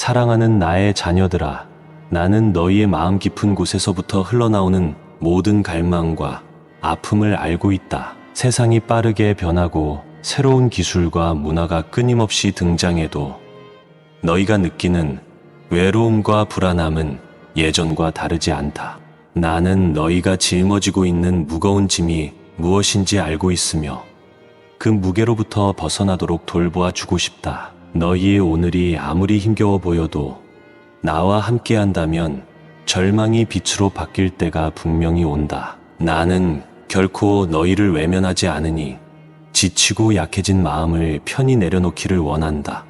사랑하는 나의 자녀들아, 나는 너희의 마음 깊은 곳에서부터 흘러나오는 모든 갈망과 아픔을 알고 있다. 세상이 빠르게 변하고 새로운 기술과 문화가 끊임없이 등장해도 너희가 느끼는 외로움과 불안함은 예전과 다르지 않다. 나는 너희가 짊어지고 있는 무거운 짐이 무엇인지 알고 있으며 그 무게로부터 벗어나도록 돌보아 주고 싶다. 너희의 오늘이 아무리 힘겨워 보여도 나와 함께한다면 절망이 빛으로 바뀔 때가 분명히 온다. 나는 결코 너희를 외면하지 않으니 지치고 약해진 마음을 편히 내려놓기를 원한다.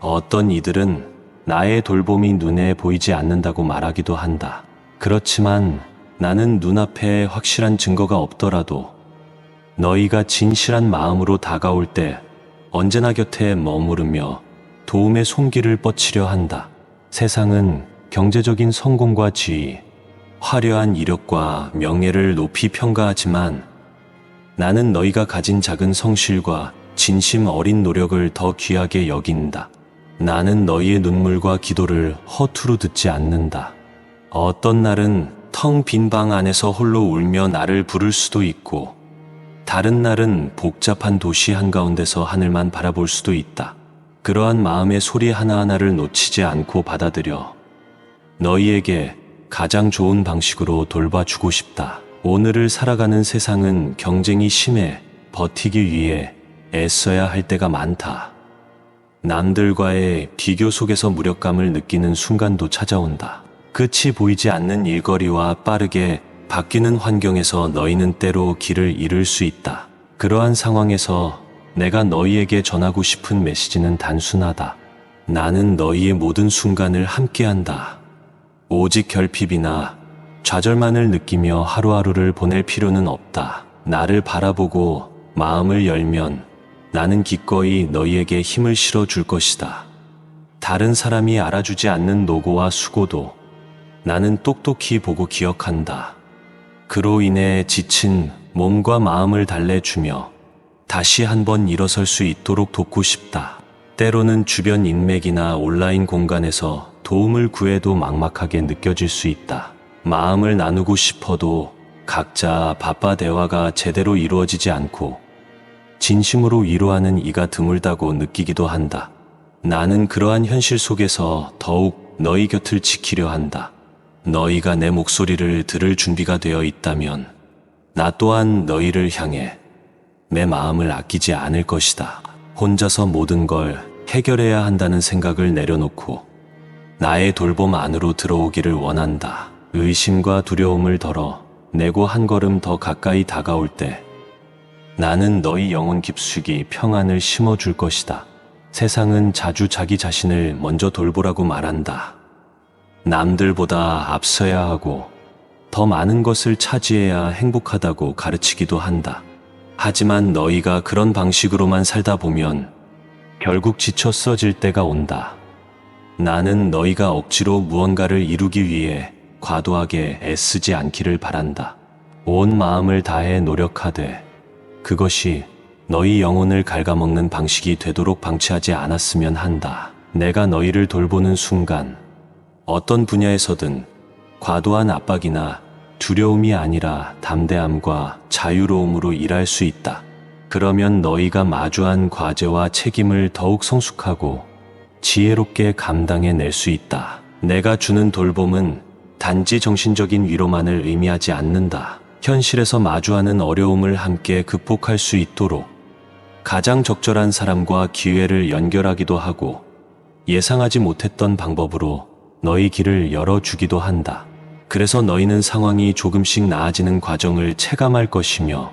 어떤 이들은 나의 돌봄이 눈에 보이지 않는다고 말하기도 한다. 그렇지만 나는 눈앞에 확실한 증거가 없더라도 너희가 진실한 마음으로 다가올 때 언제나 곁에 머무르며 도움의 손길을 뻗치려 한다. 세상은 경제적인 성공과 지위, 화려한 이력과 명예를 높이 평가하지만 나는 너희가 가진 작은 성실과 진심 어린 노력을 더 귀하게 여긴다. 나는 너희의 눈물과 기도를 허투루 듣지 않는다. 어떤 날은 텅 빈 방 안에서 홀로 울며 나를 부를 수도 있고 다른 날은 복잡한 도시 한가운데서 하늘만 바라볼 수도 있다. 그러한 마음의 소리 하나하나를 놓치지 않고 받아들여 너희에게 가장 좋은 방식으로 돌봐주고 싶다. 오늘을 살아가는 세상은 경쟁이 심해 버티기 위해 애써야 할 때가 많다. 남들과의 비교 속에서 무력감을 느끼는 순간도 찾아온다. 끝이 보이지 않는 일거리와 빠르게 바뀌는 환경에서 너희는 때로 길을 잃을 수 있다. 그러한 상황에서 내가 너희에게 전하고 싶은 메시지는 단순하다. 나는 너희의 모든 순간을 함께한다. 오직 결핍이나 좌절만을 느끼며 하루하루를 보낼 필요는 없다. 나를 바라보고 마음을 열면 나는 기꺼이 너희에게 힘을 실어줄 것이다. 다른 사람이 알아주지 않는 노고와 수고도 나는 똑똑히 보고 기억한다. 그로 인해 지친 몸과 마음을 달래주며 다시 한번 일어설 수 있도록 돕고 싶다. 때로는 주변 인맥이나 온라인 공간에서 도움을 구해도 막막하게 느껴질 수 있다. 마음을 나누고 싶어도 각자 바빠 대화가 제대로 이루어지지 않고 진심으로 위로하는 이가 드물다고 느끼기도 한다. 나는 그러한 현실 속에서 더욱 너희 곁을 지키려 한다. 너희가 내 목소리를 들을 준비가 되어 있다면 나 또한 너희를 향해 내 마음을 아끼지 않을 것이다. 혼자서 모든 걸 해결해야 한다는 생각을 내려놓고 나의 돌봄 안으로 들어오기를 원한다. 의심과 두려움을 덜어 내고 한 걸음 더 가까이 다가올 때 나는 너희 영혼 깊숙이 평안을 심어줄 것이다. 세상은 자주 자기 자신을 먼저 돌보라고 말한다. 남들보다 앞서야 하고 더 많은 것을 차지해야 행복하다고 가르치기도 한다. 하지만 너희가 그런 방식으로만 살다 보면 결국 지쳐 쓰러질 때가 온다. 나는 너희가 억지로 무언가를 이루기 위해 과도하게 애쓰지 않기를 바란다. 온 마음을 다해 노력하되 그것이 너희 영혼을 갉아먹는 방식이 되도록 방치하지 않았으면 한다. 내가 너희를 돌보는 순간 어떤 분야에서든 과도한 압박이나 두려움이 아니라 담대함과 자유로움으로 일할 수 있다. 그러면 너희가 마주한 과제와 책임을 더욱 성숙하고 지혜롭게 감당해낼 수 있다. 내가 주는 돌봄은 단지 정신적인 위로만을 의미하지 않는다. 현실에서 마주하는 어려움을 함께 극복할 수 있도록 가장 적절한 사람과 기회를 연결하기도 하고 예상하지 못했던 방법으로 너희 길을 열어주기도 한다. 그래서 너희는 상황이 조금씩 나아지는 과정을 체감할 것이며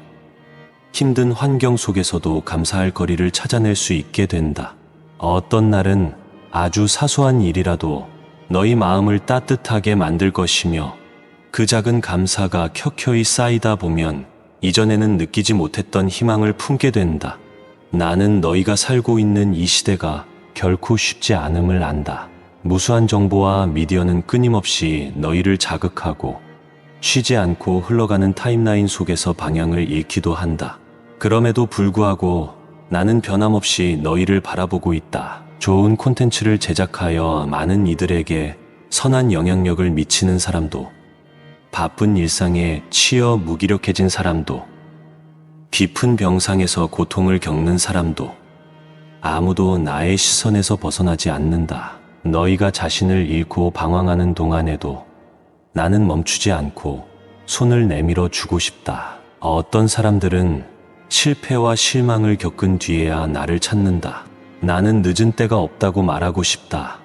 힘든 환경 속에서도 감사할 거리를 찾아낼 수 있게 된다. 어떤 날은 아주 사소한 일이라도 너희 마음을 따뜻하게 만들 것이며 그 작은 감사가 켜켜이 쌓이다 보면 이전에는 느끼지 못했던 희망을 품게 된다. 나는 너희가 살고 있는 이 시대가 결코 쉽지 않음을 안다. 무수한 정보와 미디어는 끊임없이 너희를 자극하고 쉬지 않고 흘러가는 타임라인 속에서 방향을 잃기도 한다. 그럼에도 불구하고 나는 변함없이 너희를 바라보고 있다. 좋은 콘텐츠를 제작하여 많은 이들에게 선한 영향력을 미치는 사람도, 바쁜 일상에 치여 무기력해진 사람도, 깊은 병상에서 고통을 겪는 사람도 아무도 나의 시선에서 벗어나지 않는다. 너희가 자신을 잃고 방황하는 동안에도 나는 멈추지 않고 손을 내밀어 주고 싶다. 어떤 사람들은 실패와 실망을 겪은 뒤에야 나를 찾는다. 나는 늦은 때가 없다고 말하고 싶다.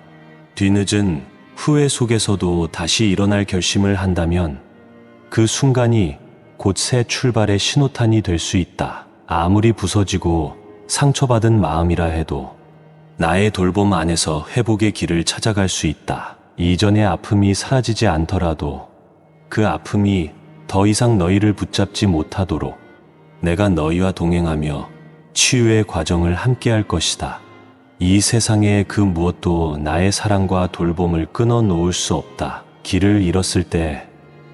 뒤늦은 후회 속에서도 다시 일어날 결심을 한다면 그 순간이 곧 새 출발의 신호탄이 될 수 있다. 아무리 부서지고 상처받은 마음이라 해도 나의 돌봄 안에서 회복의 길을 찾아갈 수 있다. 이전의 아픔이 사라지지 않더라도 그 아픔이 더 이상 너희를 붙잡지 못하도록 내가 너희와 동행하며 치유의 과정을 함께할 것이다. 이 세상의 그 무엇도 나의 사랑과 돌봄을 끊어 놓을 수 없다. 길을 잃었을 때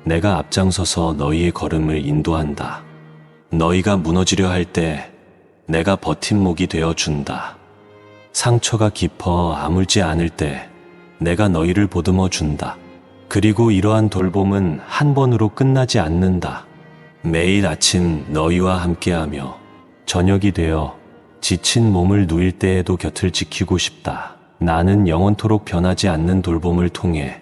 내가 앞장서서 너희의 걸음을 인도한다. 너희가 무너지려 할 때 내가 버팀목이 되어 준다. 상처가 깊어 아물지 않을 때 내가 너희를 보듬어 준다. 그리고 이러한 돌봄은 한 번으로 끝나지 않는다. 매일 아침 너희와 함께하며 저녁이 되어 지친 몸을 누일 때에도 곁을 지키고 싶다. 나는 영원토록 변하지 않는 돌봄을 통해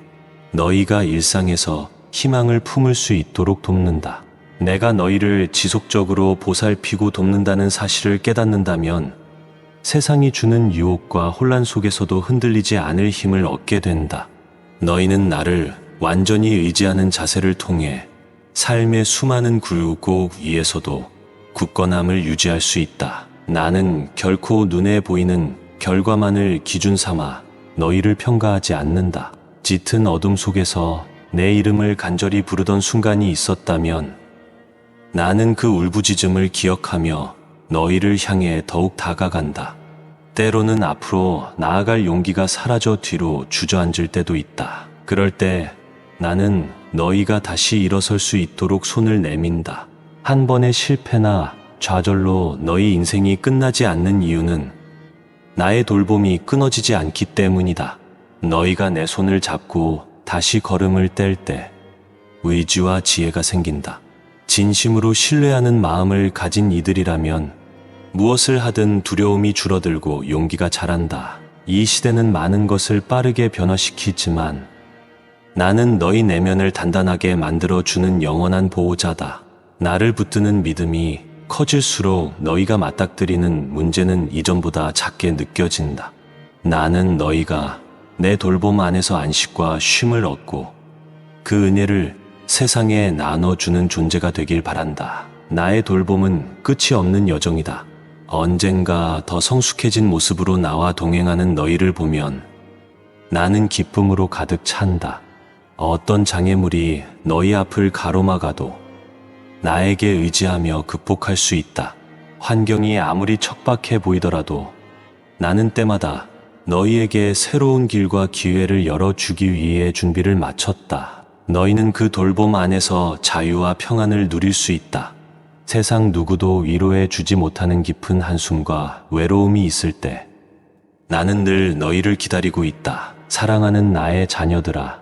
너희가 일상에서 희망을 품을 수 있도록 돕는다. 내가 너희를 지속적으로 보살피고 돕는다는 사실을 깨닫는다면 세상이 주는 유혹과 혼란 속에서도 흔들리지 않을 힘을 얻게 된다. 너희는 나를 완전히 의지하는 자세를 통해 삶의 수많은 굴곡 위에서도 굳건함을 유지할 수 있다. 나는 결코 눈에 보이는 결과만을 기준 삼아 너희를 평가하지 않는다. 짙은 어둠 속에서 내 이름을 간절히 부르던 순간이 있었다면 나는 그 울부짖음을 기억하며 너희를 향해 더욱 다가간다. 때로는 앞으로 나아갈 용기가 사라져 뒤로 주저앉을 때도 있다. 그럴 때 나는 너희가 다시 일어설 수 있도록 손을 내민다. 한 번의 실패나 좌절로 너희 인생이 끝나지 않는 이유는 나의 돌봄이 끊어지지 않기 때문이다. 너희가 내 손을 잡고 다시 걸음을 뗄 때 의지와 지혜가 생긴다. 진심으로 신뢰하는 마음을 가진 이들이라면 무엇을 하든 두려움이 줄어들고 용기가 자란다. 이 시대는 많은 것을 빠르게 변화시키지만 나는 너희 내면을 단단하게 만들어주는 영원한 보호자다. 나를 붙드는 믿음이 커질수록 너희가 맞닥뜨리는 문제는 이전보다 작게 느껴진다. 나는 너희가 내 돌봄 안에서 안식과 쉼을 얻고 그 은혜를 세상에 나눠주는 존재가 되길 바란다. 나의 돌봄은 끝이 없는 여정이다. 언젠가 더 성숙해진 모습으로 나와 동행하는 너희를 보면 나는 기쁨으로 가득 찬다. 어떤 장애물이 너희 앞을 가로막아도 나에게 의지하며 극복할 수 있다. 환경이 아무리 척박해 보이더라도 나는 때마다 너희에게 새로운 길과 기회를 열어주기 위해 준비를 마쳤다. 너희는 그 돌봄 안에서 자유와 평안을 누릴 수 있다. 세상 누구도 위로해 주지 못하는 깊은 한숨과 외로움이 있을 때 나는 늘 너희를 기다리고 있다. 사랑하는 나의 자녀들아,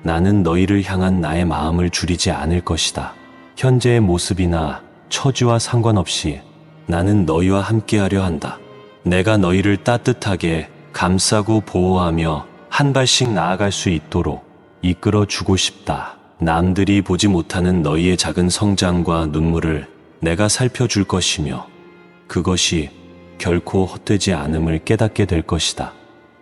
나는 너희를 향한 나의 마음을 줄이지 않을 것이다. 현재의 모습이나 처지와 상관없이 나는 너희와 함께하려 한다. 내가 너희를 따뜻하게 감싸고 보호하며 한 발씩 나아갈 수 있도록 이끌어 주고 싶다. 남들이 보지 못하는 너희의 작은 성장과 눈물을 내가 살펴줄 것이며 그것이 결코 헛되지 않음을 깨닫게 될 것이다.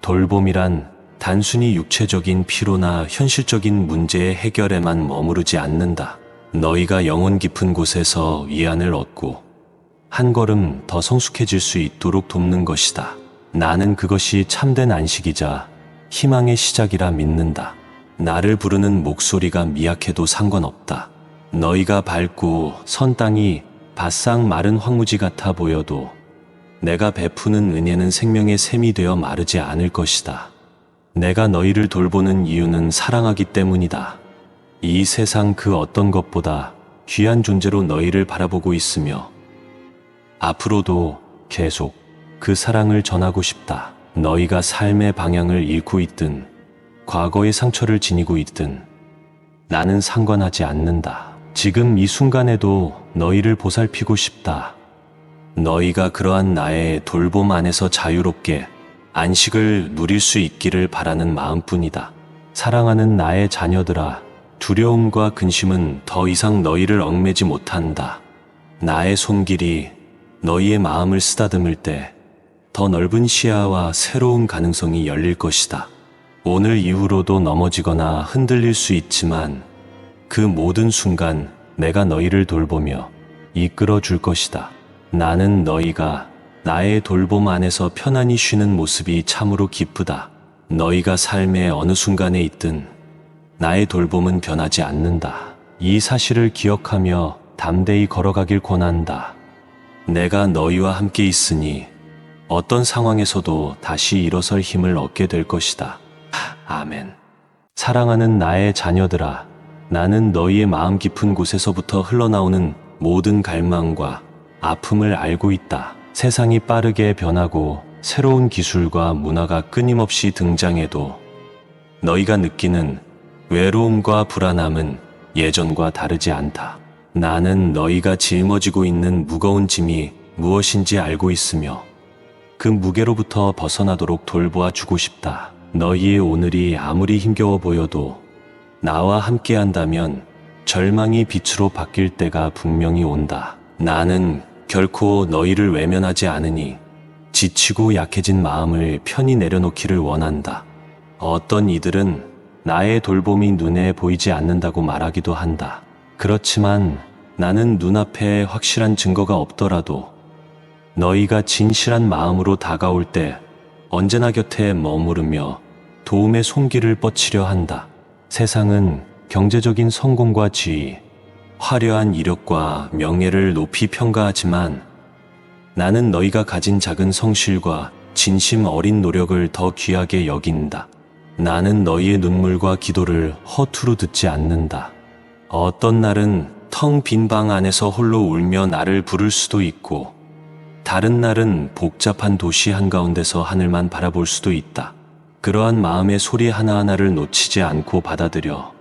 돌봄이란 단순히 육체적인 피로나 현실적인 문제의 해결에만 머무르지 않는다. 너희가 영혼 깊은 곳에서 위안을 얻고 한 걸음 더 성숙해질 수 있도록 돕는 것이다. 나는 그것이 참된 안식이자 희망의 시작이라 믿는다. 나를 부르는 목소리가 미약해도 상관없다. 너희가 밟고 선 땅이 바싹 마른 황무지 같아 보여도 내가 베푸는 은혜는 생명의 샘이 되어 마르지 않을 것이다. 내가 너희를 돌보는 이유는 사랑하기 때문이다. 이 세상 그 어떤 것보다 귀한 존재로 너희를 바라보고 있으며 앞으로도 계속 그 사랑을 전하고 싶다. 너희가 삶의 방향을 잃고 있든 과거의 상처를 지니고 있든 나는 상관하지 않는다. 지금 이 순간에도 너희를 보살피고 싶다. 너희가 그러한 나의 돌봄 안에서 자유롭게 안식을 누릴 수 있기를 바라는 마음뿐이다. 사랑하는 나의 자녀들아, 두려움과 근심은 더 이상 너희를 얽매지 못한다. 나의 손길이 너희의 마음을 쓰다듬을 때 더 넓은 시야와 새로운 가능성이 열릴 것이다. 오늘 이후로도 넘어지거나 흔들릴 수 있지만 그 모든 순간 내가 너희를 돌보며 이끌어 줄 것이다. 나는 너희가 나의 돌봄 안에서 편안히 쉬는 모습이 참으로 기쁘다. 너희가 삶의 어느 순간에 있든 나의 돌봄은 변하지 않는다. 이 사실을 기억하며 담대히 걸어가길 권한다. 내가 너희와 함께 있으니 어떤 상황에서도 다시 일어설 힘을 얻게 될 것이다. 아멘. 사랑하는 나의 자녀들아, 나는 너희의 마음 깊은 곳에서부터 흘러나오는 모든 갈망과 아픔을 알고 있다. 세상이 빠르게 변하고 새로운 기술과 문화가 끊임없이 등장해도 너희가 느끼는 외로움과 불안함은 예전과 다르지 않다. 나는 너희가 짊어지고 있는 무거운 짐이 무엇인지 알고 있으며 그 무게로부터 벗어나도록 돌보아 주고 싶다. 너희의 오늘이 아무리 힘겨워 보여도 나와 함께 한다면 절망이 빛으로 바뀔 때가 분명히 온다. 나는 결코 너희를 외면하지 않으니 지치고 약해진 마음을 편히 내려놓기를 원한다. 어떤 이들은 나의 돌봄이 눈에 보이지 않는다고 말하기도 한다. 그렇지만 나는 눈앞에 확실한 증거가 없더라도 너희가 진실한 마음으로 다가올 때 언제나 곁에 머무르며 도움의 손길을 뻗치려 한다. 세상은 경제적인 성공과 지위, 화려한 이력과 명예를 높이 평가하지만 나는 너희가 가진 작은 성실과 진심 어린 노력을 더 귀하게 여긴다. 나는 너희의 눈물과 기도를 허투루 듣지 않는다. 어떤 날은 텅 빈 방 안에서 홀로 울며 나를 부를 수도 있고 다른 날은 복잡한 도시 한가운데서 하늘만 바라볼 수도 있다. 그러한 마음의 소리 하나하나를 놓치지 않고 받아들여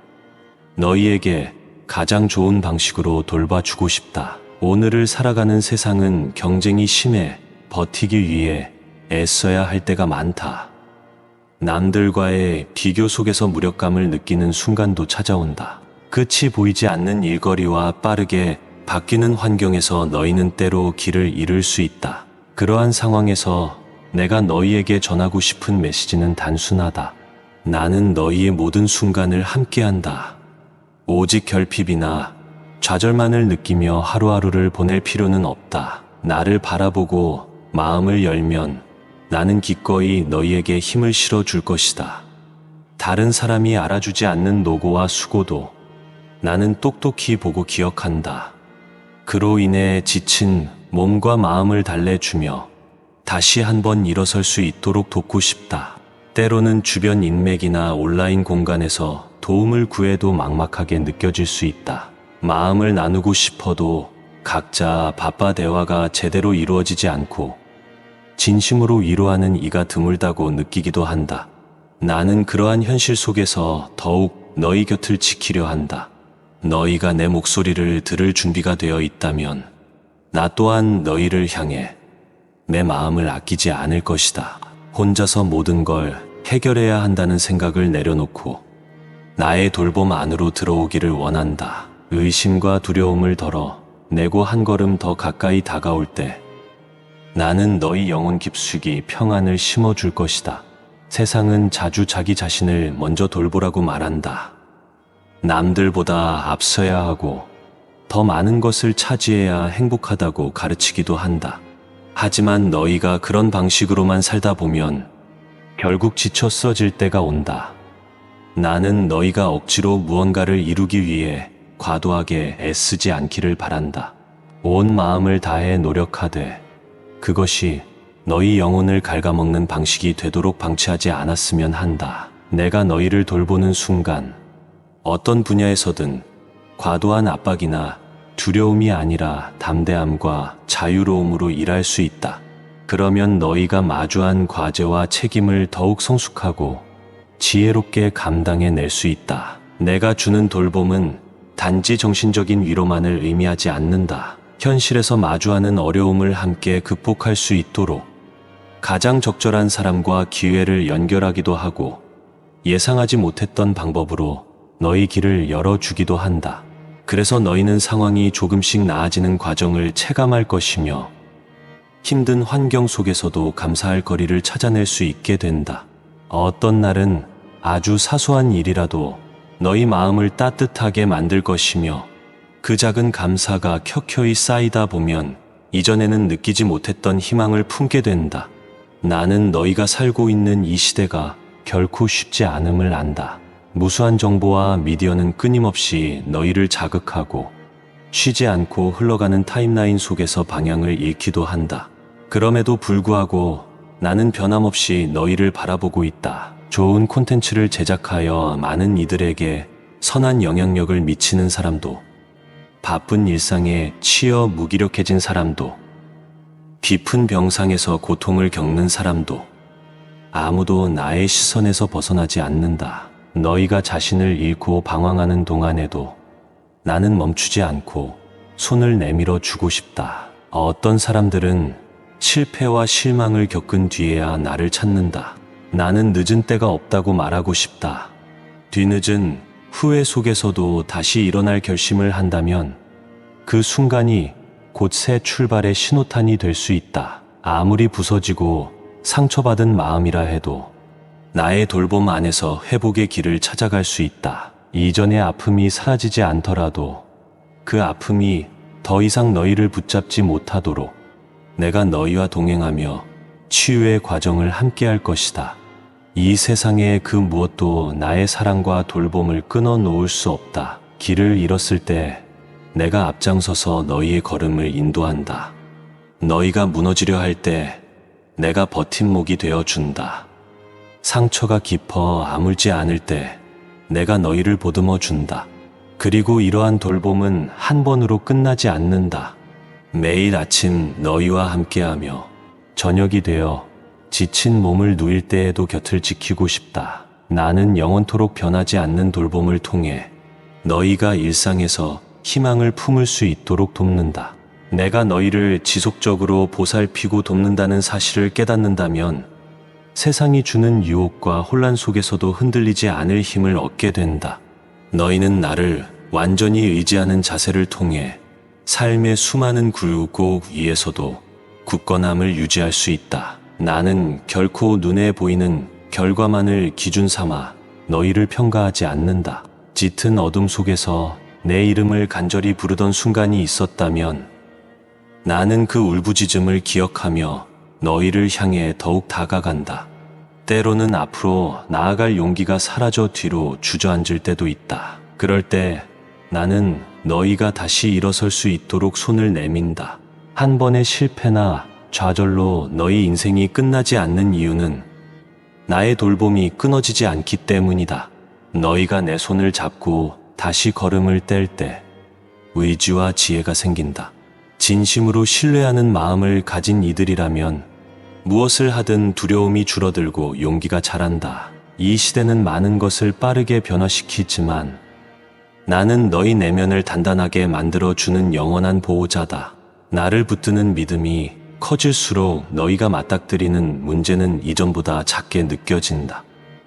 너희에게 가장 좋은 방식으로 돌봐주고 싶다. 오늘을 살아가는 세상은 경쟁이 심해 버티기 위해 애써야 할 때가 많다. 남들과의 비교 속에서 무력감을 느끼는 순간도 찾아온다. 끝이 보이지 않는 일거리와 빠르게 바뀌는 환경에서 너희는 때로 길을 잃을 수 있다. 그러한 상황에서 내가 너희에게 전하고 싶은 메시지는 단순하다. 나는 너희의 모든 순간을 함께한다. 오직 결핍이나 좌절만을 느끼며 하루하루를 보낼 필요는 없다. 나를 바라보고 마음을 열면 나는 기꺼이 너희에게 힘을 실어줄 것이다. 다른 사람이 알아주지 않는 노고와 수고도 나는 똑똑히 보고 기억한다. 그로 인해 지친 몸과 마음을 달래주며 다시 한번 일어설 수 있도록 돕고 싶다. 때로는 주변 인맥이나 온라인 공간에서 도움을 구해도 막막하게 느껴질 수 있다. 마음을 나누고 싶어도 각자 바빠 대화가 제대로 이루어지지 않고 진심으로 위로하는 이가 드물다고 느끼기도 한다. 나는 그러한 현실 속에서 더욱 너희 곁을 지키려 한다. 너희가 내 목소리를 들을 준비가 되어 있다면 나 또한 너희를 향해 내 마음을 아끼지 않을 것이다. 혼자서 모든 걸 해결해야 한다는 생각을 내려놓고 나의 돌봄 안으로 들어오기를 원한다. 의심과 두려움을 덜어 내고 한 걸음 더 가까이 다가올 때 나는 너희 영혼 깊숙이 평안을 심어줄 것이다. 세상은 자주 자기 자신을 먼저 돌보라고 말한다. 남들보다 앞서야 하고 더 많은 것을 차지해야 행복하다고 가르치기도 한다. 하지만 너희가 그런 방식으로만 살다 보면 결국 지쳐 쓰러질 때가 온다. 나는 너희가 억지로 무언가를 이루기 위해 과도하게 애쓰지 않기를 바란다. 온 마음을 다해 노력하되 그것이 너희 영혼을 갉아먹는 방식이 되도록 방치하지 않았으면 한다. 내가 너희를 돌보는 순간 어떤 분야에서든 과도한 압박이나 두려움이 아니라 담대함과 자유로움으로 일할 수 있다. 그러면 너희가 마주한 과제와 책임을 더욱 성숙하고 지혜롭게 감당해낼 수 있다. 내가 주는 돌봄은 단지 정신적인 위로만을 의미하지 않는다. 현실에서 마주하는 어려움을 함께 극복할 수 있도록 가장 적절한 사람과 기회를 연결하기도 하고 예상하지 못했던 방법으로 너희 길을 열어주기도 한다. 그래서 너희는 상황이 조금씩 나아지는 과정을 체감할 것이며 힘든 환경 속에서도 감사할 거리를 찾아낼 수 있게 된다. 어떤 날은 아주 사소한 일이라도 너희 마음을 따뜻하게 만들 것이며 그 작은 감사가 켜켜이 쌓이다 보면 이전에는 느끼지 못했던 희망을 품게 된다. 나는 너희가 살고 있는 이 시대가 결코 쉽지 않음을 안다. 무수한 정보와 미디어는 끊임없이 너희를 자극하고 쉬지 않고 흘러가는 타임라인 속에서 방향을 잃기도 한다. 그럼에도 불구하고 나는 변함없이 너희를 바라보고 있다. 좋은 콘텐츠를 제작하여 많은 이들에게 선한 영향력을 미치는 사람도, 바쁜 일상에 치여 무기력해진 사람도, 깊은 병상에서 고통을 겪는 사람도 아무도 나의 시선에서 벗어나지 않는다. 너희가 자신을 잃고 방황하는 동안에도 나는 멈추지 않고 손을 내밀어 주고 싶다. 어떤 사람들은 실패와 실망을 겪은 뒤에야 나를 찾는다. 나는 늦은 때가 없다고 말하고 싶다. 뒤늦은 후회 속에서도 다시 일어날 결심을 한다면 그 순간이 곧 새 출발의 신호탄이 될 수 있다. 아무리 부서지고 상처받은 마음이라 해도 나의 돌봄 안에서 회복의 길을 찾아갈 수 있다. 이전의 아픔이 사라지지 않더라도 그 아픔이 더 이상 너희를 붙잡지 못하도록 내가 너희와 동행하며 치유의 과정을 함께할 것이다. 이 세상의 그 무엇도 나의 사랑과 돌봄을 끊어 놓을 수 없다. 길을 잃었을 때 내가 앞장서서 너희의 걸음을 인도한다. 너희가 무너지려 할 때 내가 버팀목이 되어 준다. 상처가 깊어 아물지 않을 때 내가 너희를 보듬어 준다. 그리고 이러한 돌봄은 한 번으로 끝나지 않는다. 매일 아침 너희와 함께하며 저녁이 되어 지친 몸을 누일 때에도 곁을 지키고 싶다. 나는 영원토록 변하지 않는 돌봄을 통해 너희가 일상에서 희망을 품을 수 있도록 돕는다. 내가 너희를 지속적으로 보살피고 돕는다는 사실을 깨닫는다면 세상이 주는 유혹과 혼란 속에서도 흔들리지 않을 힘을 얻게 된다. 너희는 나를 완전히 의지하는 자세를 통해 삶의 수많은 굴곡 위에서도 굳건함을 유지할 수 있다. 나는 결코 눈에 보이는 결과만을 기준 삼아 너희를 평가하지 않는다. 짙은 어둠 속에서 내 이름을 간절히 부르던 순간이 있었다면 나는 그 울부짖음을 기억하며 너희를 향해 더욱 다가간다. 때로는 앞으로 나아갈 용기가 사라져 뒤로 주저앉을 때도 있다. 그럴 때 나는 너희가 다시 일어설 수 있도록 손을 내민다. 한 번의 실패나 좌절로 너희 인생이 끝나지 않는 이유는 나의 돌봄이 끊어지지 않기 때문이다. 너희가 내 손을 잡고 다시 걸음을 뗄 때 의지와 지혜가 생긴다. 진심으로 신뢰하는 마음을 가진 이들이라면 무엇을 하든 두려움이 줄어들고 용기가 자란다. 이 시대는 많은 것을 빠르게 변화시키지만 나는 너희 내면을 단단하게 만들어주는 영원한 보호자다. 나를 붙드는 믿음이 커질수록 너희가 맞닥뜨리는 문제는 이전보다 작게 느껴진다.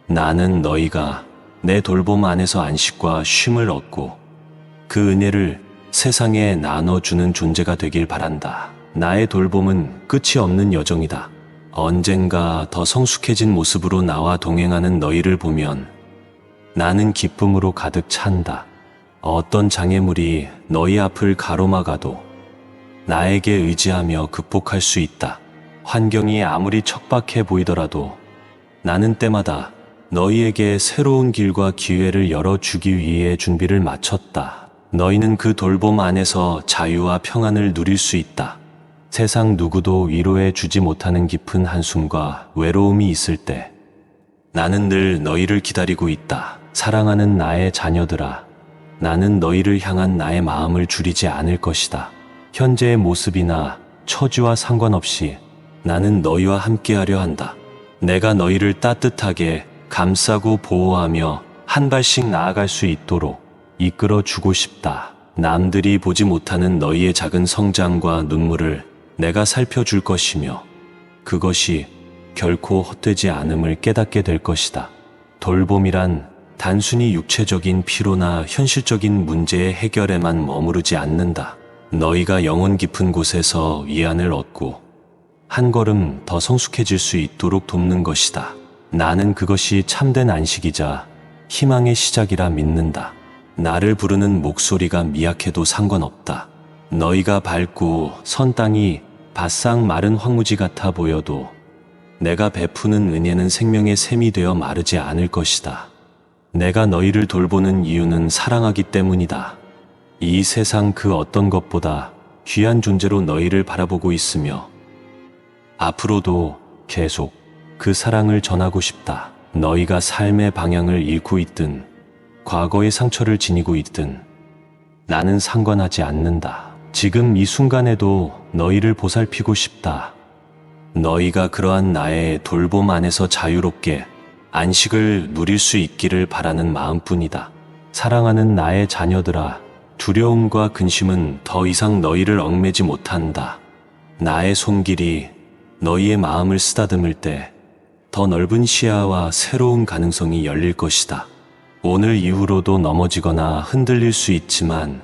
나는 너희가 내 돌봄 안에서 안식과 쉼을 얻고 그 은혜를 세상에 나눠주는 존재가 되길 바란다. 나의 돌봄은 끝이 없는 여정이다. 언젠가 더 성숙해진 모습으로 나와 동행하는 너희를 보면 나는 기쁨으로 가득 찬다. 어떤 장애물이 너희 앞을 가로막아도 나에게 의지하며 극복할 수 있다. 환경이 아무리 척박해 보이더라도 나는 때마다 너희에게 새로운 길과 기회를 열어주기 위해 준비를 마쳤다. 너희는 그 돌봄 안에서 자유와 평안을 누릴 수 있다. 세상 누구도 위로해 주지 못하는 깊은 한숨과 외로움이 있을 때 나는 늘 너희를 기다리고 있다. 사랑하는 나의 자녀들아, 나는 너희를 향한 나의 마음을 줄이지 않을 것이다. 현재의 모습이나 처지와 상관없이 나는 너희와 함께하려 한다. 내가 너희를 따뜻하게 감싸고 보호하며 한 발씩 나아갈 수 있도록 이끌어 주고 싶다. 남들이 보지 못하는 너희의 작은 성장과 눈물을 내가 살펴줄 것이며 그것이 결코 헛되지 않음을 깨닫게 될 것이다. 돌봄이란 단순히 육체적인 피로나 현실적인 문제의 해결에만 머무르지 않는다. 너희가 영혼 깊은 곳에서 위안을 얻고 한 걸음 더 성숙해질 수 있도록 돕는 것이다. 나는 그것이 참된 안식이자 희망의 시작이라 믿는다. 나를 부르는 목소리가 미약해도 상관없다. 너희가 밟고 선 땅이 바싹 마른 황무지 같아 보여도 내가 베푸는 은혜는 생명의 샘이 되어 마르지 않을 것이다. 내가 너희를 돌보는 이유는 사랑하기 때문이다. 이 세상 그 어떤 것보다 귀한 존재로 너희를 바라보고 있으며 앞으로도 계속 그 사랑을 전하고 싶다. 너희가 삶의 방향을 잃고 있든 과거의 상처를 지니고 있든 나는 상관하지 않는다. 지금 이 순간에도 너희를 보살피고 싶다. 너희가 그러한 나의 돌봄 안에서 자유롭게 안식을 누릴 수 있기를 바라는 마음뿐이다. 사랑하는 나의 자녀들아, 두려움과 근심은 더 이상 너희를 얽매지 못한다. 나의 손길이 너희의 마음을 쓰다듬을 때 더 넓은 시야와 새로운 가능성이 열릴 것이다. 오늘 이후로도 넘어지거나 흔들릴 수 있지만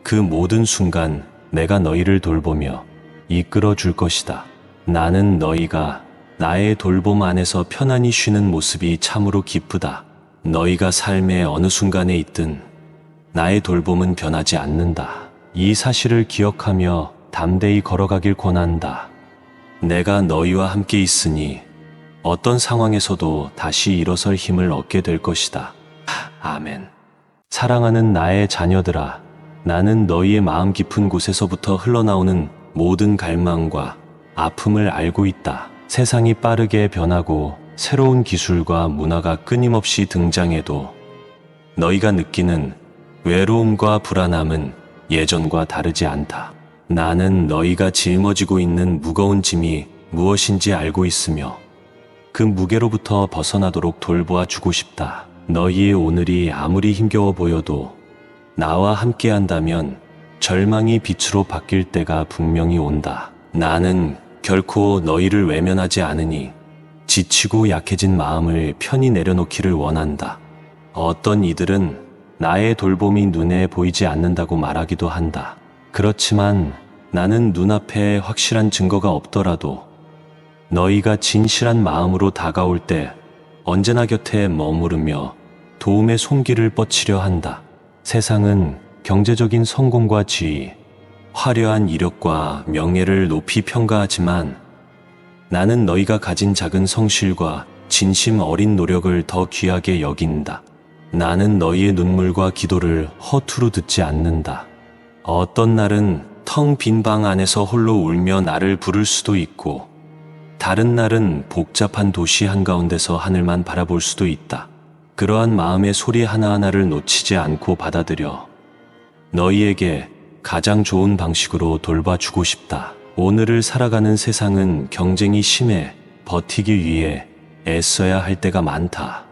그 모든 순간 내가 너희를 돌보며 이끌어 줄 것이다. 나는 너희가 나의 돌봄 안에서 편안히 쉬는 모습이 참으로 기쁘다. 너희가 삶의 어느 순간에 있든 나의 돌봄은 변하지 않는다. 이 사실을 기억하며 담대히 걸어가길 권한다. 내가 너희와 함께 있으니 어떤 상황에서도 다시 일어설 힘을 얻게 될 것이다. 아멘. 사랑하는 나의 자녀들아, 나는 너희의 마음 깊은 곳에서부터 흘러나오는 모든 갈망과 아픔을 알고 있다. 세상이 빠르게 변하고 새로운 기술과 문화가 끊임없이 등장해도 너희가 느끼는 외로움과 불안함은 예전과 다르지 않다. 나는 너희가 짊어지고 있는 무거운 짐이 무엇인지 알고 있으며 그 무게로부터 벗어나도록 돌보아 주고 싶다. 너희의 오늘이 아무리 힘겨워 보여도 나와 함께한다면 절망이 빛으로 바뀔 때가 분명히 온다. 나는 결코 너희를 외면하지 않으니 지치고 약해진 마음을 편히 내려놓기를 원한다. 어떤 이들은 나의 돌봄이 눈에 보이지 않는다고 말하기도 한다. 그렇지만 나는 눈앞에 확실한 증거가 없더라도 너희가 진실한 마음으로 다가올 때 언제나 곁에 머무르며 도움의 손길을 뻗치려 한다. 세상은 경제적인 성공과 지위, 화려한 이력과 명예를 높이 평가하지만 나는 너희가 가진 작은 성실과 진심 어린 노력을 더 귀하게 여긴다. 나는 너희의 눈물과 기도를 허투루 듣지 않는다. 어떤 날은 텅 빈 방 안에서 홀로 울며 나를 부를 수도 있고 다른 날은 복잡한 도시 한가운데서 하늘만 바라볼 수도 있다. 그러한 마음의 소리 하나하나를 놓치지 않고 받아들여 너희에게 가장 좋은 방식으로 돌봐주고 싶다. 오늘을 살아가는 세상은 경쟁이 심해 버티기 위해 애써야 할 때가 많다.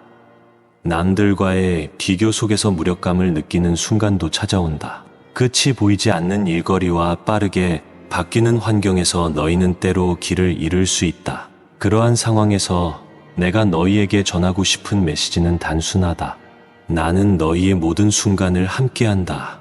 남들과의 비교 속에서 무력감을 느끼는 순간도 찾아온다. 끝이 보이지 않는 일거리와 빠르게 바뀌는 환경에서 너희는 때로 길을 잃을 수 있다. 그러한 상황에서 내가 너희에게 전하고 싶은 메시지는 단순하다. 나는 너희의 모든 순간을 함께한다.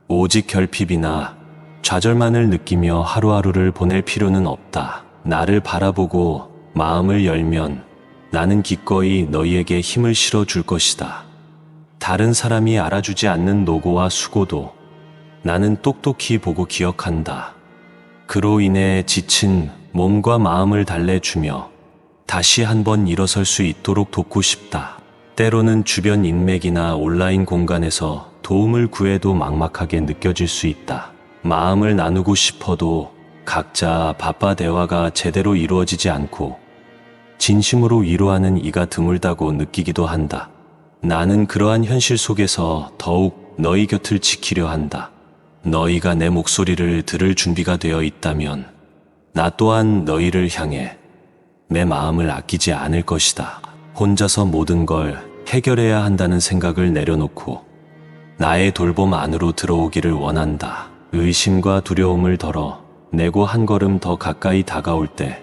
오직 결핍이나 좌절만을 느끼며 하루하루를 보낼 필요는 없다. 나를 바라보고 마음을 열면 나는 기꺼이 너희에게 힘을 실어줄 것이다. 다른 사람이 알아주지 않는 노고와 수고도 나는 똑똑히 보고 기억한다. 그로 인해 지친 몸과 마음을 달래주며 다시 한번 일어설 수 있도록 돕고 싶다. 때로는 주변 인맥이나 온라인 공간에서 도움을 구해도 막막하게 느껴질 수 있다. 마음을 나누고 싶어도 각자 바빠 대화가 제대로 이루어지지 않고 진심으로 위로하는 이가 드물다고 느끼기도 한다. 나는 그러한 현실 속에서 더욱 너희 곁을 지키려 한다. 너희가 내 목소리를 들을 준비가 되어 있다면 나 또한 너희를 향해 내 마음을 아끼지 않을 것이다. 혼자서 모든 걸 해결해야 한다는 생각을 내려놓고 나의 돌봄 안으로 들어오기를 원한다. 의심과 두려움을 덜어 내고 한 걸음 더 가까이 다가올 때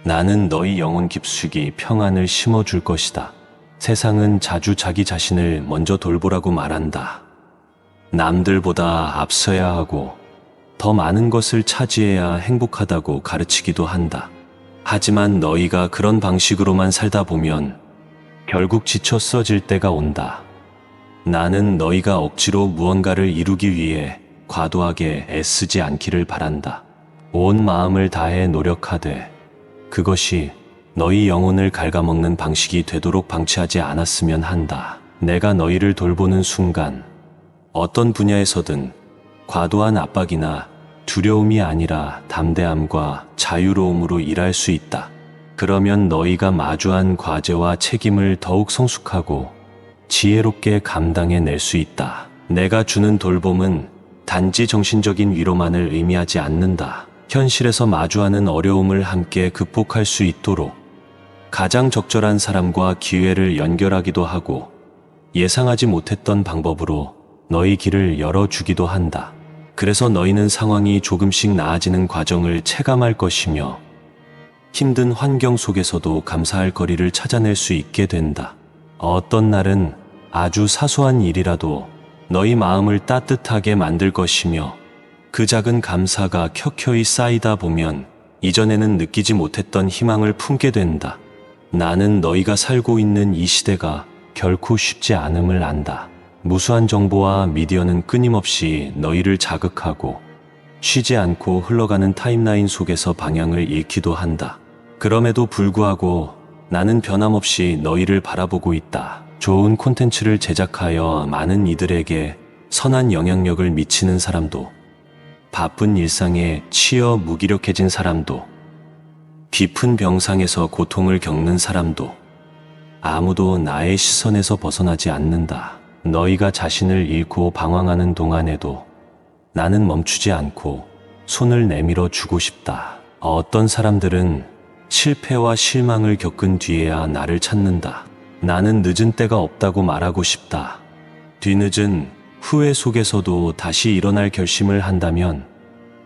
나는 너희 영혼 깊숙이 평안을 심어줄 것이다. 세상은 자주 자기 자신을 먼저 돌보라고 말한다. 남들보다 앞서야 하고 더 많은 것을 차지해야 행복하다고 가르치기도 한다. 하지만 너희가 그런 방식으로만 살다 보면 결국 지쳐 쓰러질 때가 온다. 나는 너희가 억지로 무언가를 이루기 위해 과도하게 애쓰지 않기를 바란다. 온 마음을 다해 노력하되 그것이 너희 영혼을 갉아먹는 방식이 되도록 방치하지 않았으면 한다. 내가 너희를 돌보는 순간 어떤 분야에서든 과도한 압박이나 두려움이 아니라 담대함과 자유로움으로 일할 수 있다. 그러면 너희가 마주한 과제와 책임을 더욱 성숙하고 지혜롭게 감당해낼 수 있다. 내가 주는 돌봄은 단지 정신적인 위로만을 의미하지 않는다. 현실에서 마주하는 어려움을 함께 극복할 수 있도록 가장 적절한 사람과 기회를 연결하기도 하고 예상하지 못했던 방법으로 너희 길을 열어주기도 한다. 그래서 너희는 상황이 조금씩 나아지는 과정을 체감할 것이며 힘든 환경 속에서도 감사할 거리를 찾아낼 수 있게 된다. 어떤 날은 아주 사소한 일이라도 너희 마음을 따뜻하게 만들 것이며 그 작은 감사가 켜켜이 쌓이다 보면 이전에는 느끼지 못했던 희망을 품게 된다. 나는 너희가 살고 있는 이 시대가 결코 쉽지 않음을 안다. 무수한 정보와 미디어는 끊임없이 너희를 자극하고 쉬지 않고 흘러가는 타임라인 속에서 방향을 잃기도 한다. 그럼에도 불구하고 나는 변함없이 너희를 바라보고 있다. 좋은 콘텐츠를 제작하여 많은 이들에게 선한 영향력을 미치는 사람도, 바쁜 일상에 치여 무기력해진 사람도, 깊은 병상에서 고통을 겪는 사람도 아무도 나의 시선에서 벗어나지 않는다. 너희가 자신을 잃고 방황하는 동안에도 나는 멈추지 않고 손을 내밀어 주고 싶다. 어떤 사람들은 실패와 실망을 겪은 뒤에야 나를 찾는다. 나는 늦은 때가 없다고 말하고 싶다. 뒤늦은 후회 속에서도 다시 일어날 결심을 한다면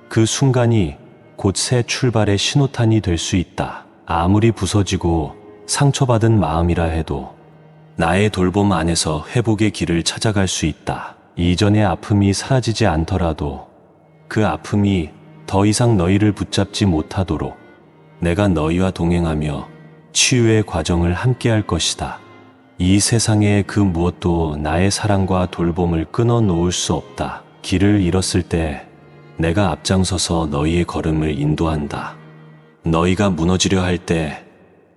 그 순간이 곧 새 출발의 신호탄이 될 수 있다. 아무리 부서지고 상처받은 마음이라 해도 나의 돌봄 안에서 회복의 길을 찾아갈 수 있다. 이전의 아픔이 사라지지 않더라도 그 아픔이 더 이상 너희를 붙잡지 못하도록 내가 너희와 동행하며 치유의 과정을 함께할 것이다. 이 세상의 그 무엇도 나의 사랑과 돌봄을 끊어 놓을 수 없다. 길을 잃었을 때 내가 앞장서서 너희의 걸음을 인도한다. 너희가 무너지려 할 때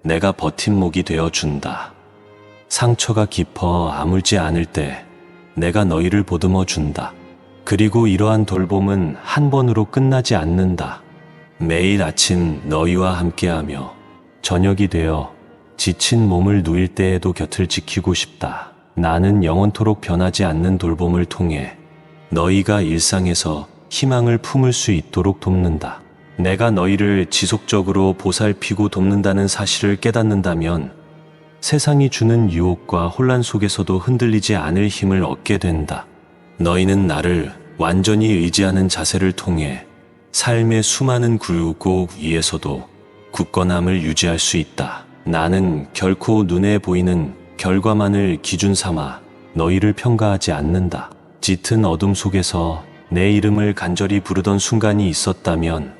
내가 버팀목이 되어 준다. 상처가 깊어 아물지 않을 때 내가 너희를 보듬어 준다. 그리고 이러한 돌봄은 한 번으로 끝나지 않는다. 매일 아침 너희와 함께하며 저녁이 되어 지친 몸을 누일 때에도 곁을 지키고 싶다. 나는 영원토록 변하지 않는 돌봄을 통해 너희가 일상에서 희망을 품을 수 있도록 돕는다. 내가 너희를 지속적으로 보살피고 돕는다는 사실을 깨닫는다면 세상이 주는 유혹과 혼란 속에서도 흔들리지 않을 힘을 얻게 된다. 너희는 나를 완전히 의지하는 자세를 통해 삶의 수많은 굴곡 위에서도 굳건함을 유지할 수 있다. 나는 결코 눈에 보이는 결과만을 기준 삼아 너희를 평가하지 않는다. 짙은 어둠 속에서 내 이름을 간절히 부르던 순간이 있었다면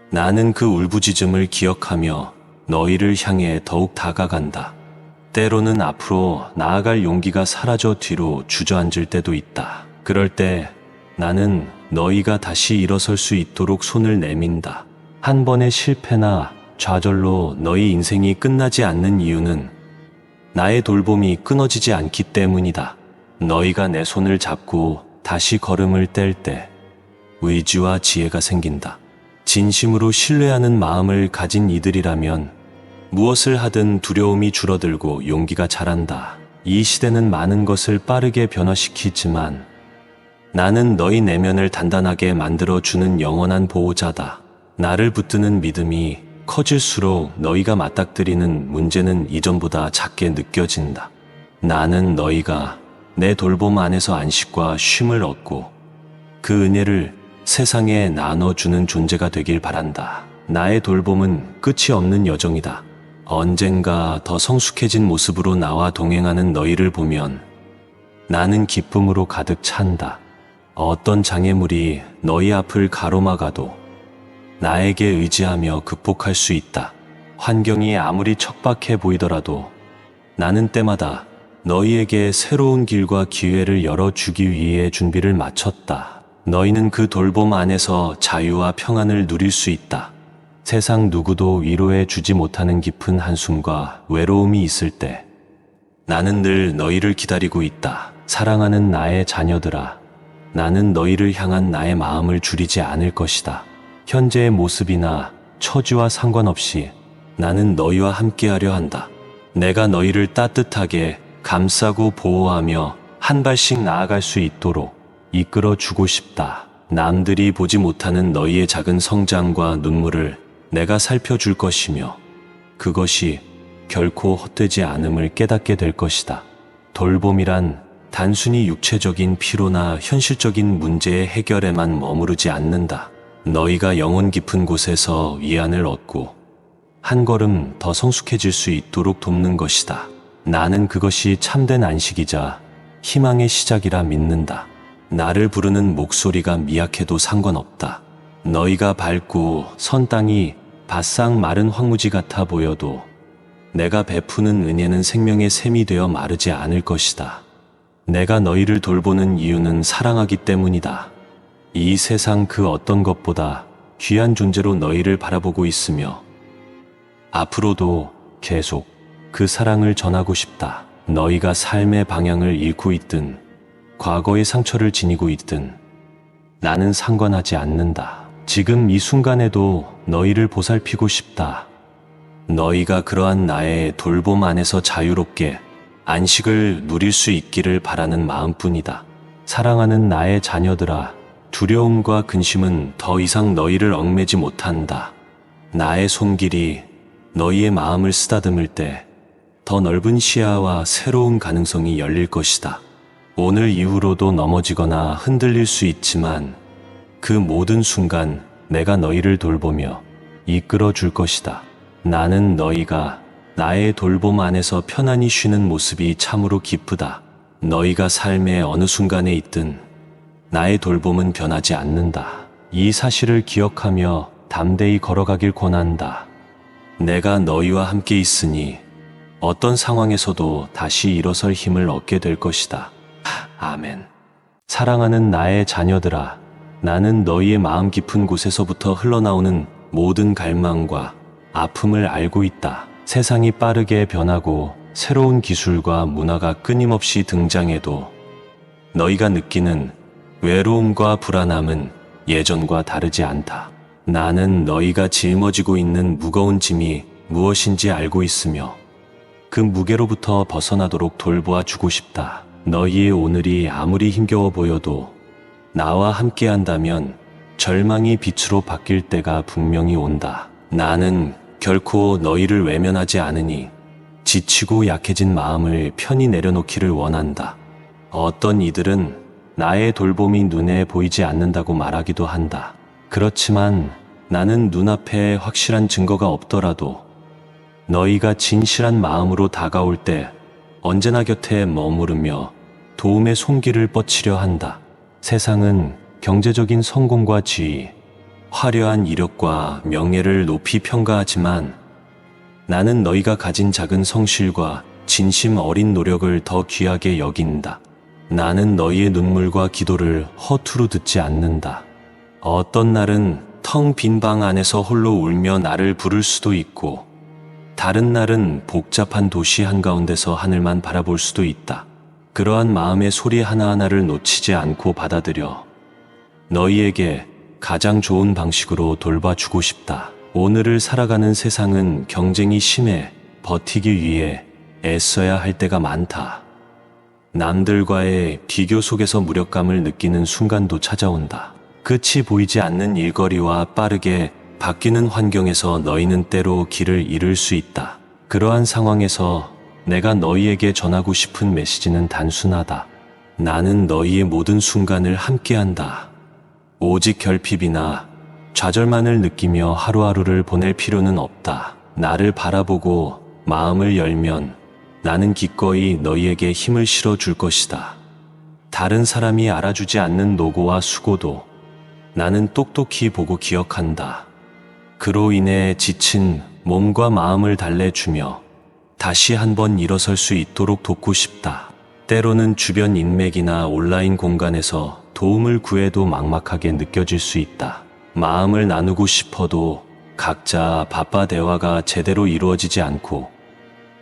나는 그 울부짖음을 기억하며 너희를 향해 더욱 다가간다. 때로는 앞으로 나아갈 용기가 사라져 뒤로 주저앉을 때도 있다. 그럴 때 나는 너희가 다시 일어설 수 있도록 손을 내민다. 한 번의 실패나 좌절로 너희 인생이 끝나지 않는 이유는 나의 돌봄이 끊어지지 않기 때문이다. 너희가 내 손을 잡고 다시 걸음을 뗄 때 의지와 지혜가 생긴다. 진심으로 신뢰하는 마음을 가진 이들이라면 무엇을 하든 두려움이 줄어들고 용기가 자란다. 이 시대는 많은 것을 빠르게 변화시키지만 나는 너희 내면을 단단하게 만들어주는 영원한 보호자다. 나를 붙드는 믿음이 커질수록 너희가 맞닥뜨리는 문제는 이전보다 작게 느껴진다. 나는 너희가 내 돌봄 안에서 안식과 쉼을 얻고 그 은혜를 세상에 나눠주는 존재가 되길 바란다. 나의 돌봄은 끝이 없는 여정이다. 언젠가 더 성숙해진 모습으로 나와 동행하는 너희를 보면 나는 기쁨으로 가득 찬다. 어떤 장애물이 너희 앞을 가로막아도 나에게 의지하며 극복할 수 있다. 환경이 아무리 척박해 보이더라도 나는 때마다 너희에게 새로운 길과 기회를 열어주기 위해 준비를 마쳤다. 너희는 그 돌봄 안에서 자유와 평안을 누릴 수 있다. 세상 누구도 위로해 주지 못하는 깊은 한숨과 외로움이 있을 때 나는 늘 너희를 기다리고 있다. 사랑하는 나의 자녀들아, 나는 너희를 향한 나의 마음을 줄이지 않을 것이다. 현재의 모습이나 처지와 상관없이 나는 너희와 함께하려 한다. 내가 너희를 따뜻하게 감싸고 보호하며 한 발씩 나아갈 수 있도록 이끌어 주고 싶다. 남들이 보지 못하는 너희의 작은 성장과 눈물을 내가 살펴줄 것이며 그것이 결코 헛되지 않음을 깨닫게 될 것이다. 돌봄이란 단순히 육체적인 피로나 현실적인 문제의 해결에만 머무르지 않는다. 너희가 영혼 깊은 곳에서 위안을 얻고 한 걸음 더 성숙해질 수 있도록 돕는 것이다. 나는 그것이 참된 안식이자 희망의 시작이라 믿는다. 나를 부르는 목소리가 미약해도 상관없다. 너희가 밟고 선 땅이 바싹 마른 황무지 같아 보여도 내가 베푸는 은혜는 생명의 샘이 되어 마르지 않을 것이다. 내가 너희를 돌보는 이유는 사랑하기 때문이다. 이 세상 그 어떤 것보다 귀한 존재로 너희를 바라보고 있으며 앞으로도 계속 그 사랑을 전하고 싶다. 너희가 삶의 방향을 잃고 있든 과거의 상처를 지니고 있든 나는 상관하지 않는다. 지금 이 순간에도 너희를 보살피고 싶다. 너희가 그러한 나의 돌봄 안에서 자유롭게 안식을 누릴 수 있기를 바라는 마음뿐이다. 사랑하는 나의 자녀들아, 두려움과 근심은 더 이상 너희를 얽매지 못한다. 나의 손길이 너희의 마음을 쓰다듬을 때 더 넓은 시야와 새로운 가능성이 열릴 것이다. 오늘 이후로도 넘어지거나 흔들릴 수 있지만 그 모든 순간 내가 너희를 돌보며 이끌어 줄 것이다. 나는 너희가 나의 돌봄 안에서 편안히 쉬는 모습이 참으로 기쁘다. 너희가 삶의 어느 순간에 있든 나의 돌봄은 변하지 않는다. 이 사실을 기억하며 담대히 걸어가길 권한다. 내가 너희와 함께 있으니 어떤 상황에서도 다시 일어설 힘을 얻게 될 것이다. 아멘. 사랑하는 나의 자녀들아, 나는 너희의 마음 깊은 곳에서부터 흘러나오는 모든 갈망과 아픔을 알고 있다. 세상이 빠르게 변하고 새로운 기술과 문화가 끊임없이 등장해도 너희가 느끼는 외로움과 불안함은 예전과 다르지 않다. 나는 너희가 짊어지고 있는 무거운 짐이 무엇인지 알고 있으며 그 무게로부터 벗어나도록 돌보아 주고 싶다. 너희의 오늘이 아무리 힘겨워 보여도 나와 함께 한다면 절망이 빛으로 바뀔 때가 분명히 온다. 나는 결코 너희를 외면하지 않으니 지치고 약해진 마음을 편히 내려놓기를 원한다. 어떤 이들은 나의 돌봄이 눈에 보이지 않는다고 말하기도 한다. 그렇지만 나는 눈앞에 확실한 증거가 없더라도 너희가 진실한 마음으로 다가올 때 언제나 곁에 머무르며 도움의 손길을 뻗치려 한다. 세상은 경제적인 성공과 지위, 화려한 이력과 명예를 높이 평가하지만 나는 너희가 가진 작은 성실과 진심 어린 노력을 더 귀하게 여긴다. 나는 너희의 눈물과 기도를 허투루 듣지 않는다. 어떤 날은 텅 빈 방 안에서 홀로 울며 나를 부를 수도 있고 다른 날은 복잡한 도시 한가운데서 하늘만 바라볼 수도 있다. 그러한 마음의 소리 하나하나를 놓치지 않고 받아들여 너희에게 가장 좋은 방식으로 돌봐주고 싶다. 오늘을 살아가는 세상은 경쟁이 심해 버티기 위해 애써야 할 때가 많다. 남들과의 비교 속에서 무력감을 느끼는 순간도 찾아온다. 끝이 보이지 않는 일거리와 빠르게 바뀌는 환경에서 너희는 때로 길을 잃을 수 있다. 그러한 상황에서 내가 너희에게 전하고 싶은 메시지는 단순하다. 나는 너희의 모든 순간을 함께한다. 오직 결핍이나 좌절만을 느끼며 하루하루를 보낼 필요는 없다. 나를 바라보고 마음을 열면 나는 기꺼이 너희에게 힘을 실어줄 것이다. 다른 사람이 알아주지 않는 노고와 수고도 나는 똑똑히 보고 기억한다. 그로 인해 지친 몸과 마음을 달래주며 다시 한번 일어설 수 있도록 돕고 싶다. 때로는 주변 인맥이나 온라인 공간에서 도움을 구해도 막막하게 느껴질 수 있다. 마음을 나누고 싶어도 각자 바빠 대화가 제대로 이루어지지 않고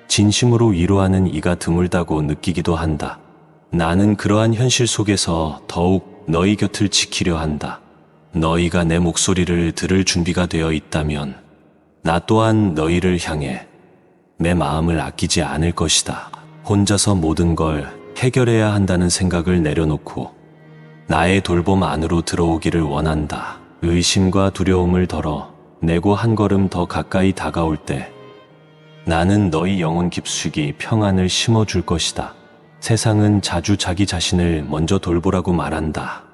진심으로 위로하는 이가 드물다고 느끼기도 한다. 나는 그러한 현실 속에서 더욱 너희 곁을 지키려 한다. 너희가 내 목소리를 들을 준비가 되어 있다면 나 또한 너희를 향해 내 마음을 아끼지 않을 것이다. 혼자서 모든 걸 해결해야 한다는 생각을 내려놓고 나의 돌봄 안으로 들어오기를 원한다. 의심과 두려움을 덜어 내고 한 걸음 더 가까이 다가올 때 나는 너희 영혼 깊숙이 평안을 심어줄 것이다. 세상은 자주 자기 자신을 먼저 돌보라고 말한다.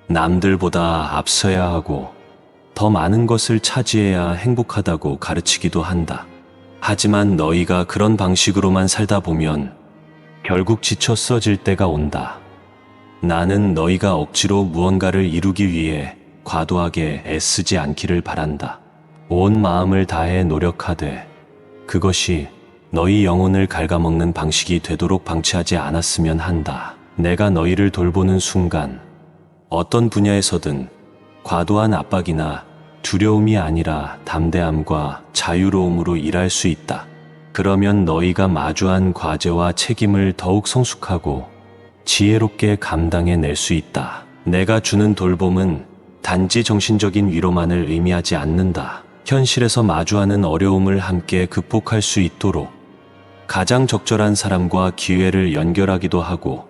남들보다 앞서야 하고 더 많은 것을 차지해야 행복하다고 가르치기도 한다. 하지만 너희가 그런 방식으로만 살다 보면 결국 지쳐 쓰러질 때가 온다. 나는 너희가 억지로 무언가를 이루기 위해 과도하게 애쓰지 않기를 바란다. 온 마음을 다해 노력하되 그것이 너희 영혼을 갉아먹는 방식이 되도록 방치하지 않았으면 한다. 내가 너희를 돌보는 순간 어떤 분야에서든 과도한 압박이나 두려움이 아니라 담대함과 자유로움으로 일할 수 있다. 그러면 너희가 마주한 과제와 책임을 더욱 성숙하고 지혜롭게 감당해낼 수 있다. 내가 주는 돌봄은 단지 정신적인 위로만을 의미하지 않는다. 현실에서 마주하는 어려움을 함께 극복할 수 있도록 가장 적절한 사람과 기회를 연결하기도 하고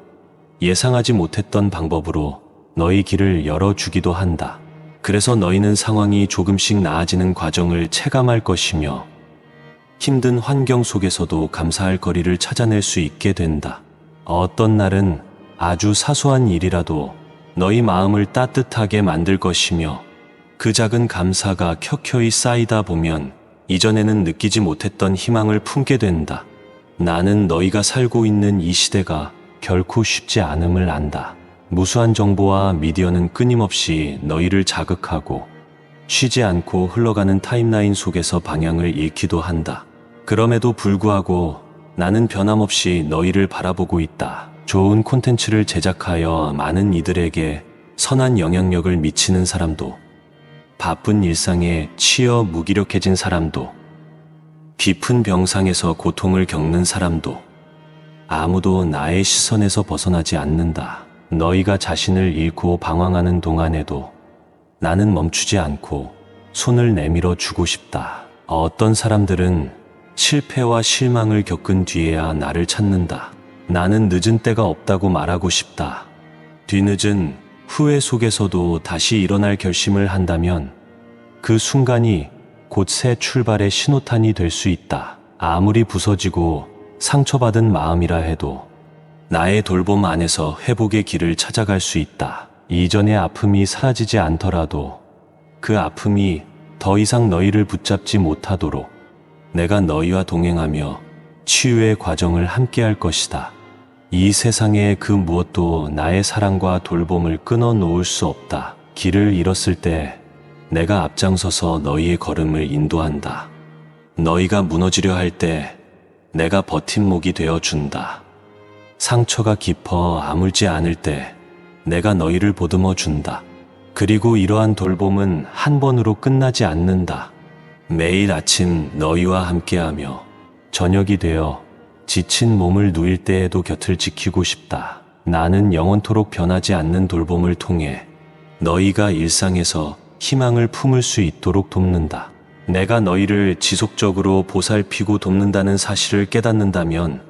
예상하지 못했던 방법으로 너희 길을 열어주기도 한다. 그래서 너희는 상황이 조금씩 나아지는 과정을 체감할 것이며 힘든 환경 속에서도 감사할 거리를 찾아낼 수 있게 된다. 어떤 날은 아주 사소한 일이라도 너희 마음을 따뜻하게 만들 것이며 그 작은 감사가 켜켜이 쌓이다 보면 이전에는 느끼지 못했던 희망을 품게 된다. 나는 너희가 살고 있는 이 시대가 결코 쉽지 않음을 안다. 무수한 정보와 미디어는 끊임없이 너희를 자극하고 쉬지 않고 흘러가는 타임라인 속에서 방향을 잃기도 한다. 그럼에도 불구하고 나는 변함없이 너희를 바라보고 있다. 좋은 콘텐츠를 제작하여 많은 이들에게 선한 영향력을 미치는 사람도, 바쁜 일상에 치여 무기력해진 사람도, 깊은 병상에서 고통을 겪는 사람도 아무도 나의 시선에서 벗어나지 않는다. 너희가 자신을 잃고 방황하는 동안에도 나는 멈추지 않고 손을 내밀어 주고 싶다. 어떤 사람들은 실패와 실망을 겪은 뒤에야 나를 찾는다. 나는 늦은 때가 없다고 말하고 싶다. 뒤늦은 후회 속에서도 다시 일어날 결심을 한다면 그 순간이 곧 새 출발의 신호탄이 될 수 있다. 아무리 부서지고 상처받은 마음이라 해도 나의 돌봄 안에서 회복의 길을 찾아갈 수 있다. 이전의 아픔이 사라지지 않더라도 그 아픔이 더 이상 너희를 붙잡지 못하도록 내가 너희와 동행하며 치유의 과정을 함께할 것이다. 이 세상의 그 무엇도 나의 사랑과 돌봄을 끊어 놓을 수 없다. 길을 잃었을 때 내가 앞장서서 너희의 걸음을 인도한다. 너희가 무너지려 할 때 내가 버팀목이 되어 준다. 상처가 깊어 아물지 않을 때 내가 너희를 보듬어 준다. 그리고 이러한 돌봄은 한 번으로 끝나지 않는다. 매일 아침 너희와 함께하며 저녁이 되어 지친 몸을 누일 때에도 곁을 지키고 싶다. 나는 영원토록 변하지 않는 돌봄을 통해 너희가 일상에서 희망을 품을 수 있도록 돕는다. 내가 너희를 지속적으로 보살피고 돕는다는 사실을 깨닫는다면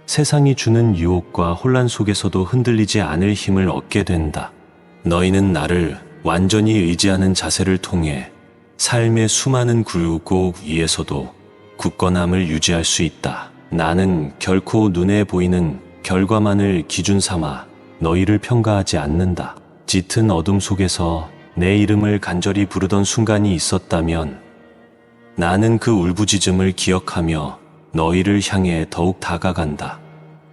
세상이 주는 유혹과 혼란 속에서도 흔들리지 않을 힘을 얻게 된다. 너희는 나를 완전히 의지하는 자세를 통해 삶의 수많은 굴곡 위에서도 굳건함을 유지할 수 있다. 나는 결코 눈에 보이는 결과만을 기준 삼아 너희를 평가하지 않는다. 짙은 어둠 속에서 내 이름을 간절히 부르던 순간이 있었다면 나는 그 울부짖음을 기억하며 너희를 향해 더욱 다가간다.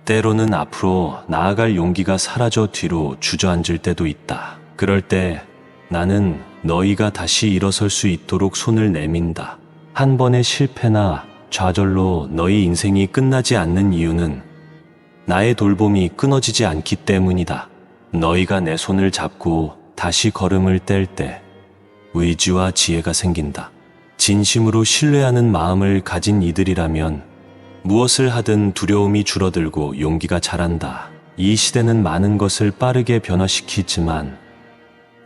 때로는 앞으로 나아갈 용기가 사라져 뒤로 주저앉을 때도 있다. 그럴 때 나는 너희가 다시 일어설 수 있도록 손을 내민다. 한 번의 실패나 좌절로 너희 인생이 끝나지 않는 이유는 나의 돌봄이 끊어지지 않기 때문이다. 너희가 내 손을 잡고 다시 걸음을 뗄 때 의지와 지혜가 생긴다. 진심으로 신뢰하는 마음을 가진 이들이라면 무엇을 하든 두려움이 줄어들고 용기가 자란다. 이 시대는 많은 것을 빠르게 변화시키지만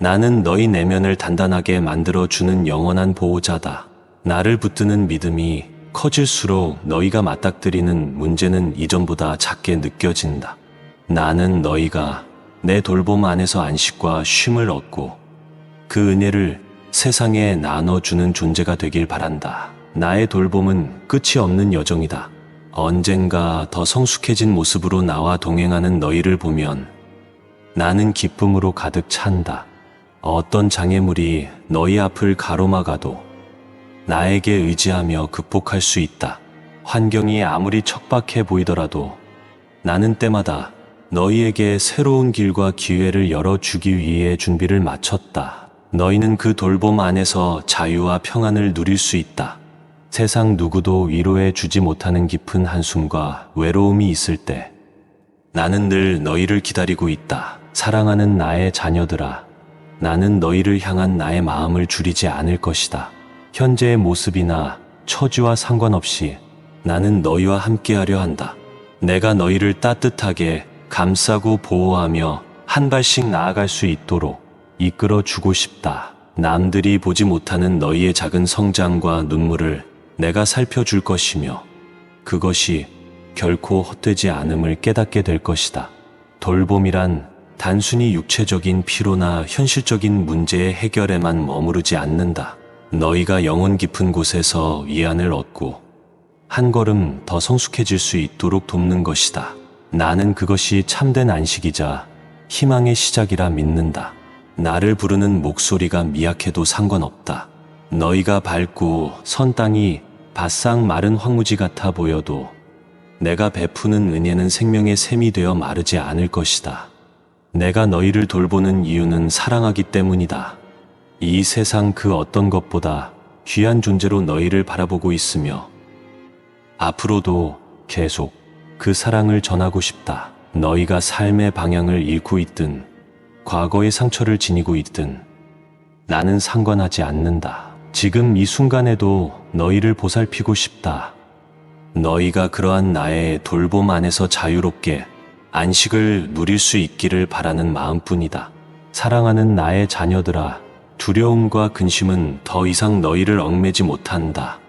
나는 너희 내면을 단단하게 만들어주는 영원한 보호자다. 나를 붙드는 믿음이 커질수록 너희가 맞닥뜨리는 문제는 이전보다 작게 느껴진다. 나는 너희가 내 돌봄 안에서 안식과 쉼을 얻고 그 은혜를 세상에 나눠주는 존재가 되길 바란다. 나의 돌봄은 끝이 없는 여정이다. 언젠가 더 성숙해진 모습으로 나와 동행하는 너희를 보면 나는 기쁨으로 가득 찬다. 어떤 장애물이 너희 앞을 가로막아도 나에게 의지하며 극복할 수 있다. 환경이 아무리 척박해 보이더라도 나는 때마다 너희에게 새로운 길과 기회를 열어주기 위해 준비를 마쳤다. 너희는 그 돌봄 안에서 자유와 평안을 누릴 수 있다. 세상 누구도 위로해 주지 못하는 깊은 한숨과 외로움이 있을 때 나는 늘 너희를 기다리고 있다. 사랑하는 나의 자녀들아, 나는 너희를 향한 나의 마음을 줄이지 않을 것이다. 현재의 모습이나 처지와 상관없이 나는 너희와 함께하려 한다. 내가 너희를 따뜻하게 감싸고 보호하며 한 발씩 나아갈 수 있도록 이끌어 주고 싶다. 남들이 보지 못하는 너희의 작은 성장과 눈물을 내가 살펴줄 것이며 그것이 결코 헛되지 않음을 깨닫게 될 것이다. 돌봄이란 단순히 육체적인 피로나 현실적인 문제의 해결에만 머무르지 않는다. 너희가 영혼 깊은 곳에서 위안을 얻고 한 걸음 더 성숙해질 수 있도록 돕는 것이다. 나는 그것이 참된 안식이자 희망의 시작이라 믿는다. 나를 부르는 목소리가 미약해도 상관없다. 너희가 밟고 선 땅이 바싹 마른 황무지 같아 보여도 내가 베푸는 은혜는 생명의 샘이 되어 마르지 않을 것이다. 내가 너희를 돌보는 이유는 사랑하기 때문이다. 이 세상 그 어떤 것보다 귀한 존재로 너희를 바라보고 있으며 앞으로도 계속 그 사랑을 전하고 싶다. 너희가 삶의 방향을 잃고 있든 과거의 상처를 지니고 있든 나는 상관하지 않는다. 지금 이 순간에도 너희를 보살피고 싶다. 너희가 그러한 나의 돌봄 안에서 자유롭게 안식을 누릴 수 있기를 바라는 마음뿐이다. 사랑하는 나의 자녀들아, 두려움과 근심은 더 이상 너희를 얽매지 못한다.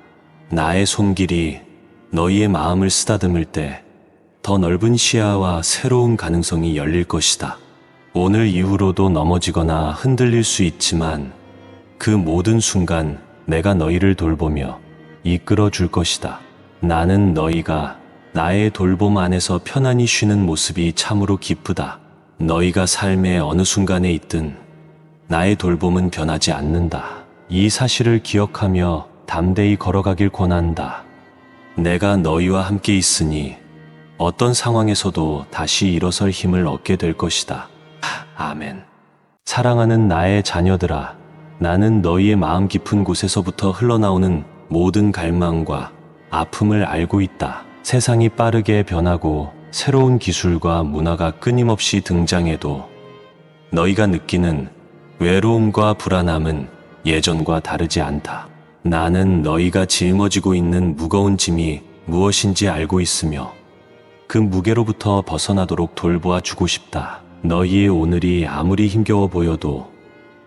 나의 손길이 너희의 마음을 쓰다듬을 때 더 넓은 시야와 새로운 가능성이 열릴 것이다. 오늘 이후로도 넘어지거나 흔들릴 수 있지만 그 모든 순간 내가 너희를 돌보며 이끌어 줄 것이다. 나는 너희가 나의 돌봄 안에서 편안히 쉬는 모습이 참으로 기쁘다. 너희가 삶의 어느 순간에 있든 나의 돌봄은 변하지 않는다. 이 사실을 기억하며 담대히 걸어가길 권한다. 내가 너희와 함께 있으니 어떤 상황에서도 다시 일어설 힘을 얻게 될 것이다. 아멘. 사랑하는 나의 자녀들아, 나는 너희의 마음 깊은 곳에서부터 흘러나오는 모든 갈망과 아픔을 알고 있다. 세상이 빠르게 변하고 새로운 기술과 문화가 끊임없이 등장해도 너희가 느끼는 외로움과 불안함은 예전과 다르지 않다. 나는 너희가 짊어지고 있는 무거운 짐이 무엇인지 알고 있으며 그 무게로부터 벗어나도록 돌보아 주고 싶다. 너희의 오늘이 아무리 힘겨워 보여도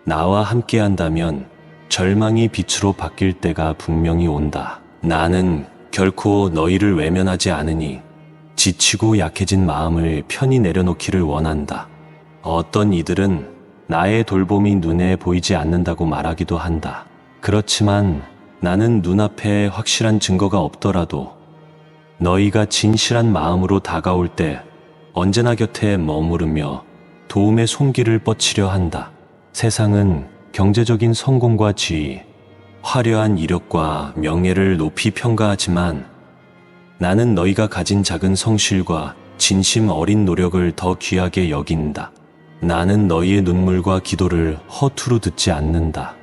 나와 함께 한다면 절망이 빛으로 바뀔 때가 분명히 온다. 나는 결코 너희를 외면하지 않으니 지치고 약해진 마음을 편히 내려놓기를 원한다. 어떤 이들은 나의 돌봄이 눈에 보이지 않는다고 말하기도 한다. 그렇지만 나는 눈앞에 확실한 증거가 없더라도 너희가 진실한 마음으로 다가올 때 언제나 곁에 머무르며 도움의 손길을 뻗치려 한다. 세상은 경제적인 성공과 지위, 화려한 이력과 명예를 높이 평가하지만 나는 너희가 가진 작은 성실과 진심 어린 노력을 더 귀하게 여긴다. 나는 너희의 눈물과 기도를 허투루 듣지 않는다.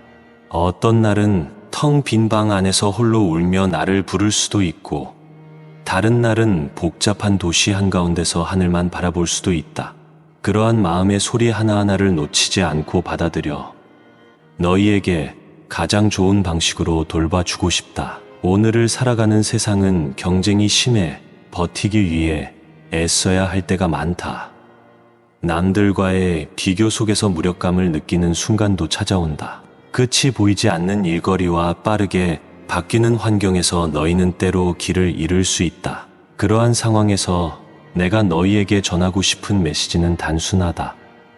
어떤 날은 텅 빈 방 안에서 홀로 울며 나를 부를 수도 있고, 다른 날은 복잡한 도시 한가운데서 하늘만 바라볼 수도 있다. 그러한 마음의 소리 하나하나를 놓치지 않고 받아들여 너희에게 가장 좋은 방식으로 돌봐주고 싶다. 오늘을 살아가는 세상은 경쟁이 심해 버티기 위해 애써야 할 때가 많다. 남들과의 비교 속에서 무력감을 느끼는 순간도 찾아온다. 끝이 보이지 않는 일거리와 빠르게 바뀌는 환경에서 너희는 때로 길을 잃을 수 있다. 그러한 상황에서 내가 너희에게 전하고 싶은 메시지는 단순하다.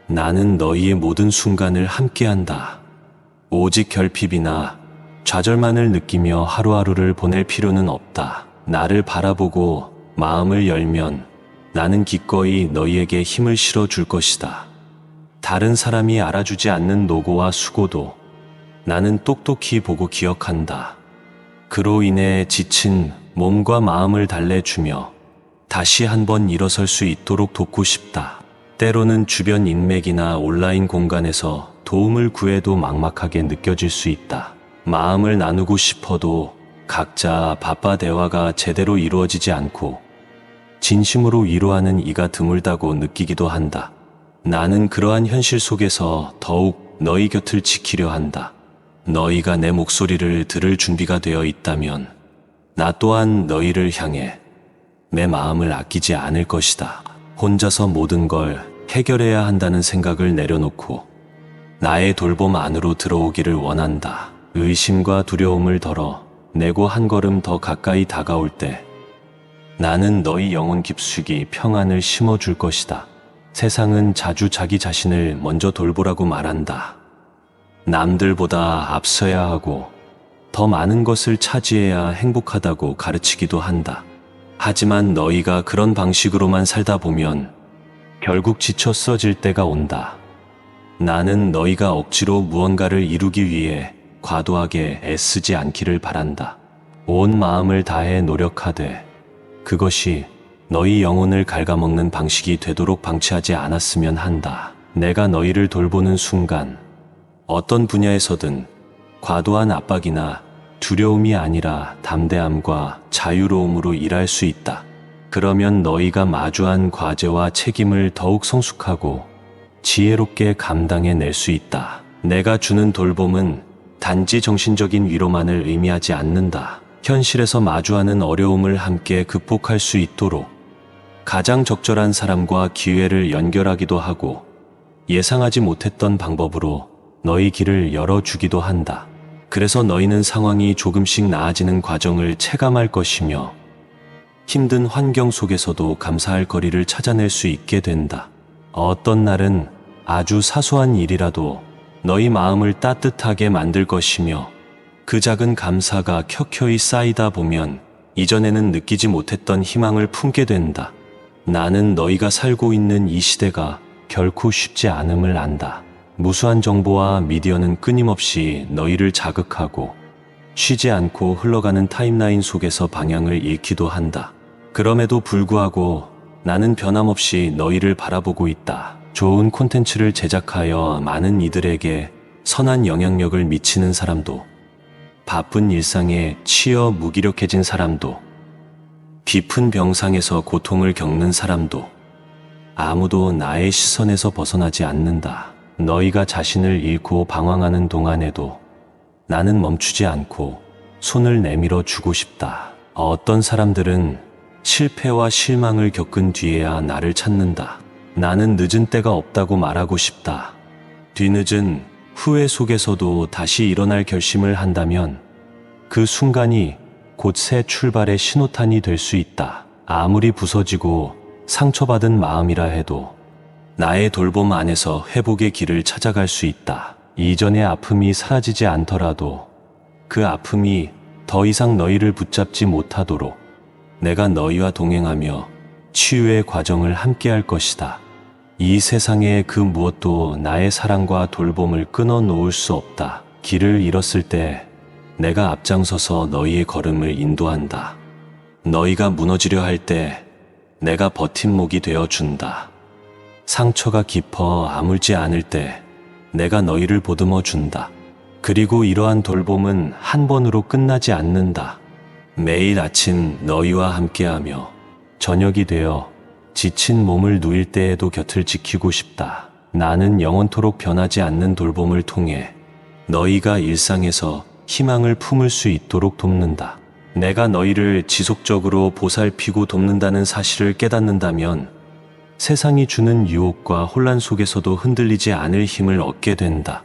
나는 너희의 모든 순간을 함께한다. 오직 결핍이나 좌절만을 느끼며 하루하루를 보낼 필요는 없다. 나를 바라보고 마음을 열면 나는 기꺼이 너희에게 힘을 실어줄 것이다. 다른 사람이 알아주지 않는 노고와 수고도 나는 똑똑히 보고 기억한다. 그로 인해 지친 몸과 마음을 달래주며 다시 한번 일어설 수 있도록 돕고 싶다. 때로는 주변 인맥이나 온라인 공간에서 도움을 구해도 막막하게 느껴질 수 있다. 마음을 나누고 싶어도 각자 바빠 대화가 제대로 이루어지지 않고 진심으로 위로하는 이가 드물다고 느끼기도 한다. 나는 그러한 현실 속에서 더욱 너희 곁을 지키려 한다. 너희가 내 목소리를 들을 준비가 되어 있다면 나 또한 너희를 향해 내 마음을 아끼지 않을 것이다. 혼자서 모든 걸 해결해야 한다는 생각을 내려놓고 나의 돌봄 안으로 들어오기를 원한다. 의심과 두려움을 덜어 내고 한 걸음 더 가까이 다가올 때 나는 너희 영혼 깊숙이 평안을 심어줄 것이다. 세상은 자주 자기 자신을 먼저 돌보라고 말한다. 남들보다 앞서야 하고 더 많은 것을 차지해야 행복하다고 가르치기도 한다. 하지만 너희가 그런 방식으로만 살다 보면 결국 지쳐 쓰러질 때가 온다. 나는 너희가 억지로 무언가를 이루기 위해 과도하게 애쓰지 않기를 바란다. 온 마음을 다해 노력하되 그것이 너희 영혼을 갉아먹는 방식이 되도록 방치하지 않았으면 한다. 내가 너희를 돌보는 순간 어떤 분야에서든 과도한 압박이나 두려움이 아니라 담대함과 자유로움으로 일할 수 있다. 그러면 너희가 마주한 과제와 책임을 더욱 성숙하고 지혜롭게 감당해낼 수 있다. 내가 주는 돌봄은 단지 정신적인 위로만을 의미하지 않는다. 현실에서 마주하는 어려움을 함께 극복할 수 있도록 가장 적절한 사람과 기회를 연결하기도 하고 예상하지 못했던 방법으로 너희 길을 열어주기도 한다. 그래서 너희는 상황이 조금씩 나아지는 과정을 체감할 것이며 힘든 환경 속에서도 감사할 거리를 찾아낼 수 있게 된다. 어떤 날은 아주 사소한 일이라도 너희 마음을 따뜻하게 만들 것이며 그 작은 감사가 켜켜이 쌓이다 보면 이전에는 느끼지 못했던 희망을 품게 된다. 나는 너희가 살고 있는 이 시대가 결코 쉽지 않음을 안다. 무수한 정보와 미디어는 끊임없이 너희를 자극하고 쉬지 않고 흘러가는 타임라인 속에서 방향을 잃기도 한다. 그럼에도 불구하고 나는 변함없이 너희를 바라보고 있다. 좋은 콘텐츠를 제작하여 많은 이들에게 선한 영향력을 미치는 사람도, 바쁜 일상에 치여 무기력해진 사람도, 깊은 병상에서 고통을 겪는 사람도 아무도 나의 시선에서 벗어나지 않는다. 너희가 자신을 잃고 방황하는 동안에도 나는 멈추지 않고 손을 내밀어 주고 싶다. 어떤 사람들은 실패와 실망을 겪은 뒤에야 나를 찾는다. 나는 늦은 때가 없다고 말하고 싶다. 뒤늦은 후회 속에서도 다시 일어날 결심을 한다면 그 순간이 곧 새 출발의 신호탄이 될 수 있다. 아무리 부서지고 상처받은 마음이라 해도 나의 돌봄 안에서 회복의 길을 찾아갈 수 있다. 이전의 아픔이 사라지지 않더라도 그 아픔이 더 이상 너희를 붙잡지 못하도록 내가 너희와 동행하며 치유의 과정을 함께할 것이다. 이 세상의 그 무엇도 나의 사랑과 돌봄을 끊어 놓을 수 없다. 길을 잃었을 때 내가 앞장서서 너희의 걸음을 인도한다. 너희가 무너지려 할 때 내가 버팀목이 되어 준다. 상처가 깊어 아물지 않을 때 내가 너희를 보듬어 준다. 그리고 이러한 돌봄은 한 번으로 끝나지 않는다. 매일 아침 너희와 함께하며 저녁이 되어 지친 몸을 누일 때에도 곁을 지키고 싶다. 나는 영원토록 변하지 않는 돌봄을 통해 너희가 일상에서 희망을 품을 수 있도록 돕는다. 내가 너희를 지속적으로 보살피고 돕는다는 사실을 깨닫는다면 세상이 주는 유혹과 혼란 속에서도 흔들리지 않을 힘을 얻게 된다.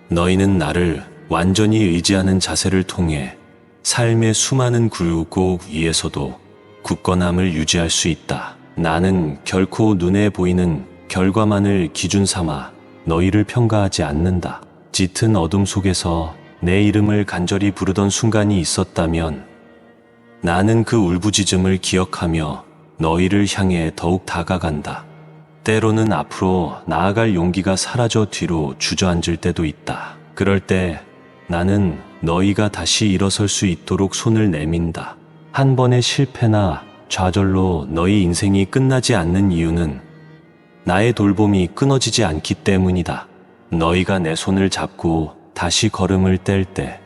너희는 나를 완전히 의지하는 자세를 통해 삶의 수많은 굴곡 위에서도 굳건함을 유지할 수 있다. 나는 결코 눈에 보이는 결과만을 기준 삼아 너희를 평가하지 않는다. 짙은 어둠 속에서 내 이름을 간절히 부르던 순간이 있었다면 나는 그 울부짖음을 기억하며 너희를 향해 더욱 다가간다. 때로는 앞으로 나아갈 용기가 사라져 뒤로 주저앉을 때도 있다. 그럴 때 나는 너희가 다시 일어설 수 있도록 손을 내민다. 한 번의 실패나 좌절로 너희 인생이 끝나지 않는 이유는 나의 돌봄이 끊어지지 않기 때문이다. 너희가 내 손을 잡고 다시 걸음을 뗄 때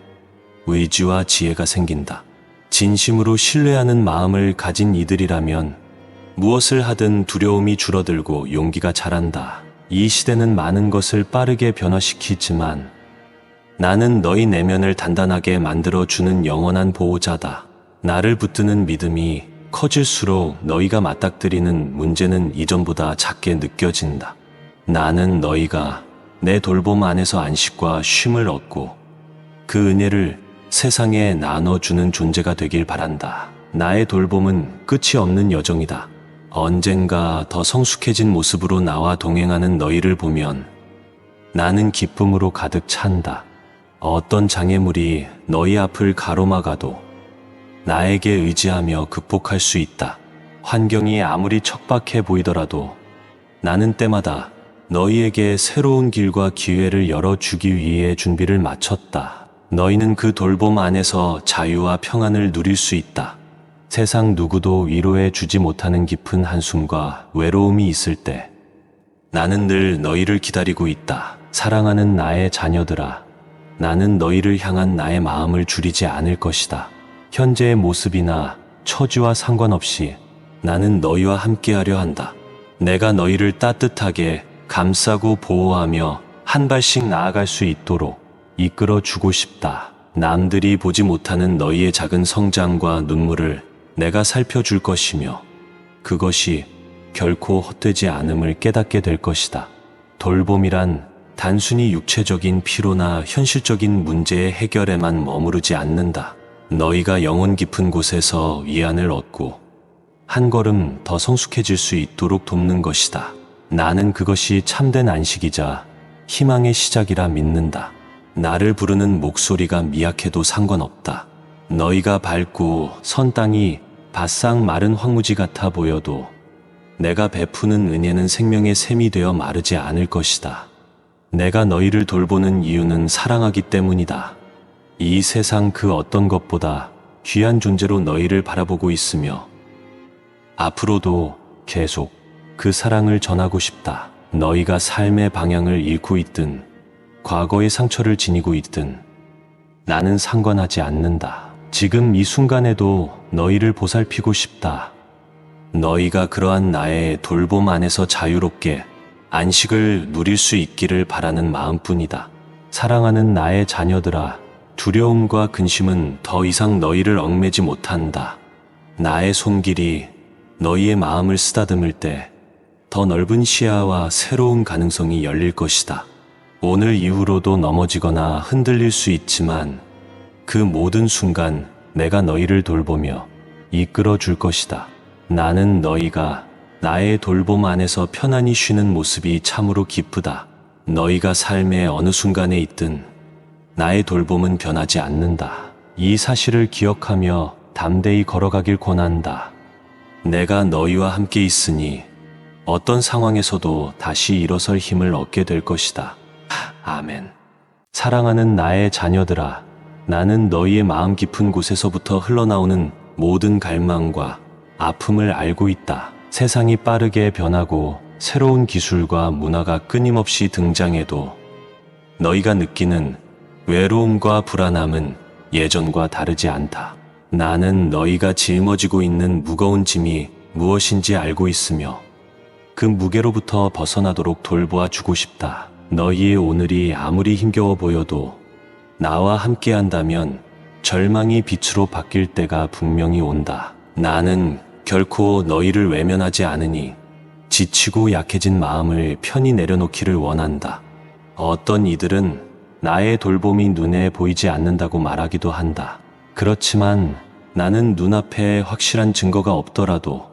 의지와 지혜가 생긴다. 진심으로 신뢰하는 마음을 가진 이들이라면 무엇을 하든 두려움이 줄어들고 용기가 자란다. 이 시대는 많은 것을 빠르게 변화시키지만 나는 너희 내면을 단단하게 만들어주는 영원한 보호자다. 나를 붙드는 믿음이 커질수록 너희가 맞닥뜨리는 문제는 이전보다 작게 느껴진다. 나는 너희가 내 돌봄 안에서 안식과 쉼을 얻고 그 은혜를 세상에 나눠주는 존재가 되길 바란다. 나의 돌봄은 끝이 없는 여정이다. 언젠가 더 성숙해진 모습으로 나와 동행하는 너희를 보면 나는 기쁨으로 가득 찬다. 어떤 장애물이 너희 앞을 가로막아도 나에게 의지하며 극복할 수 있다. 환경이 아무리 척박해 보이더라도 나는 때마다 너희에게 새로운 길과 기회를 열어주기 위해 준비를 마쳤다. 너희는 그 돌봄 안에서 자유와 평안을 누릴 수 있다. 세상 누구도 위로해 주지 못하는 깊은 한숨과 외로움이 있을 때 나는 늘 너희를 기다리고 있다. 사랑하는 나의 자녀들아, 나는 너희를 향한 나의 마음을 줄이지 않을 것이다. 현재의 모습이나 처지와 상관없이 나는 너희와 함께하려 한다. 내가 너희를 따뜻하게 감싸고 보호하며 한 발씩 나아갈 수 있도록 이끌어 주고 싶다. 남들이 보지 못하는 너희의 작은 성장과 눈물을 내가 살펴줄 것이며 그것이 결코 헛되지 않음을 깨닫게 될 것이다. 돌봄이란 단순히 육체적인 피로나 현실적인 문제의 해결에만 머무르지 않는다. 너희가 영혼 깊은 곳에서 위안을 얻고 한 걸음 더 성숙해질 수 있도록 돕는 것이다. 나는 그것이 참된 안식이자 희망의 시작이라 믿는다. 나를 부르는 목소리가 미약해도 상관없다. 너희가 밟고 선 땅이 바싹 마른 황무지 같아 보여도 내가 베푸는 은혜는 생명의 샘이 되어 마르지 않을 것이다. 내가 너희를 돌보는 이유는 사랑하기 때문이다. 이 세상 그 어떤 것보다 귀한 존재로 너희를 바라보고 있으며 앞으로도 계속 그 사랑을 전하고 싶다. 너희가 삶의 방향을 잃고 있든 과거의 상처를 지니고 있든 나는 상관하지 않는다. 지금 이 순간에도 너희를 보살피고 싶다. 너희가 그러한 나의 돌봄 안에서 자유롭게 안식을 누릴 수 있기를 바라는 마음뿐이다. 사랑하는 나의 자녀들아, 두려움과 근심은 더 이상 너희를 얽매지 못한다. 나의 손길이 너희의 마음을 쓰다듬을 때 더 넓은 시야와 새로운 가능성이 열릴 것이다. 오늘 이후로도 넘어지거나 흔들릴 수 있지만 그 모든 순간 내가 너희를 돌보며 이끌어 줄 것이다. 나는 너희가 나의 돌봄 안에서 편안히 쉬는 모습이 참으로 기쁘다. 너희가 삶의 어느 순간에 있든 나의 돌봄은 변하지 않는다. 이 사실을 기억하며 담대히 걸어가길 권한다. 내가 너희와 함께 있으니 어떤 상황에서도 다시 일어설 힘을 얻게 될 것이다. 아멘. 사랑하는 나의 자녀들아, 나는 너희의 마음 깊은 곳에서부터 흘러나오는 모든 갈망과 아픔을 알고 있다. 세상이 빠르게 변하고 새로운 기술과 문화가 끊임없이 등장해도 너희가 느끼는 외로움과 불안함은 예전과 다르지 않다. 나는 너희가 짊어지고 있는 무거운 짐이 무엇인지 알고 있으며 그 무게로부터 벗어나도록 돌보아 주고 싶다. 너희의 오늘이 아무리 힘겨워 보여도 나와 함께 한다면 절망이 빛으로 바뀔 때가 분명히 온다. 나는 결코 너희를 외면하지 않으니 지치고 약해진 마음을 편히 내려놓기를 원한다. 어떤 이들은 나의 돌봄이 눈에 보이지 않는다고 말하기도 한다. 그렇지만 나는 눈앞에 확실한 증거가 없더라도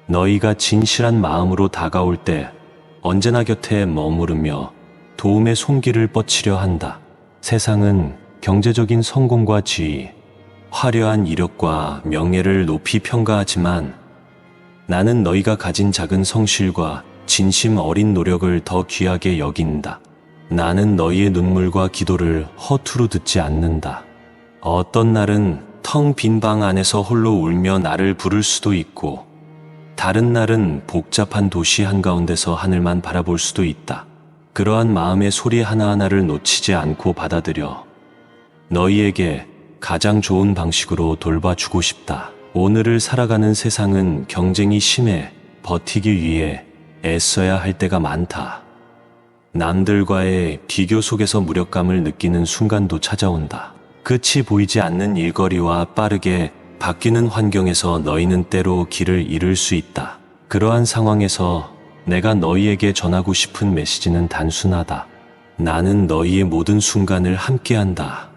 너희가 진실한 마음으로 다가올 때 언제나 곁에 머무르며 도움의 손길을 뻗치려 한다. 세상은 경제적인 성공과 지위, 화려한 이력과 명예를 높이 평가하지만 나는 너희가 가진 작은 성실과 진심 어린 노력을 더 귀하게 여긴다. 나는 너희의 눈물과 기도를 허투루 듣지 않는다. 어떤 날은 텅 빈 방 안에서 홀로 울며 나를 부를 수도 있고 다른 날은 복잡한 도시 한가운데서 하늘만 바라볼 수도 있다. 그러한 마음의 소리 하나하나를 놓치지 않고 받아들여 너희에게 가장 좋은 방식으로 돌봐주고 싶다. 오늘을 살아가는 세상은 경쟁이 심해 버티기 위해 애써야 할 때가 많다. 남들과의 비교 속에서 무력감을 느끼는 순간도 찾아온다. 끝이 보이지 않는 일거리와 빠르게 바뀌는 환경에서 너희는 때로 길을 잃을 수 있다. 그러한 상황에서 내가 너희에게 전하고 싶은 메시지는 단순하다. 나는 너희의 모든 순간을 함께한다.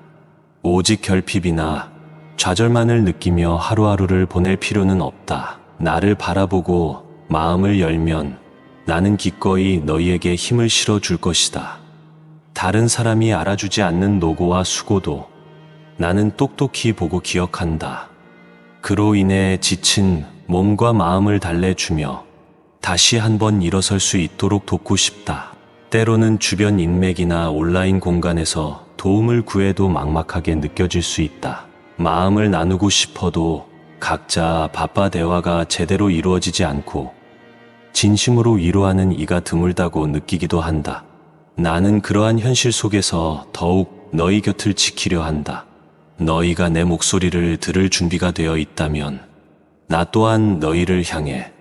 오직 결핍이나 좌절만을 느끼며 하루하루를 보낼 필요는 없다. 나를 바라보고 마음을 열면 나는 기꺼이 너희에게 힘을 실어줄 것이다. 다른 사람이 알아주지 않는 노고와 수고도 나는 똑똑히 보고 기억한다. 그로 인해 지친 몸과 마음을 달래주며 다시 한번 일어설 수 있도록 돕고 싶다. 때로는 주변 인맥이나 온라인 공간에서 도움을 구해도 막막하게 느껴질 수 있다. 마음을 나누고 싶어도 각자 바빠 대화가 제대로 이루어지지 않고 진심으로 위로하는 이가 드물다고 느끼기도 한다. 나는 그러한 현실 속에서 더욱 너희 곁을 지키려 한다. 너희가 내 목소리를 들을 준비가 되어 있다면 나 또한 너희를 향해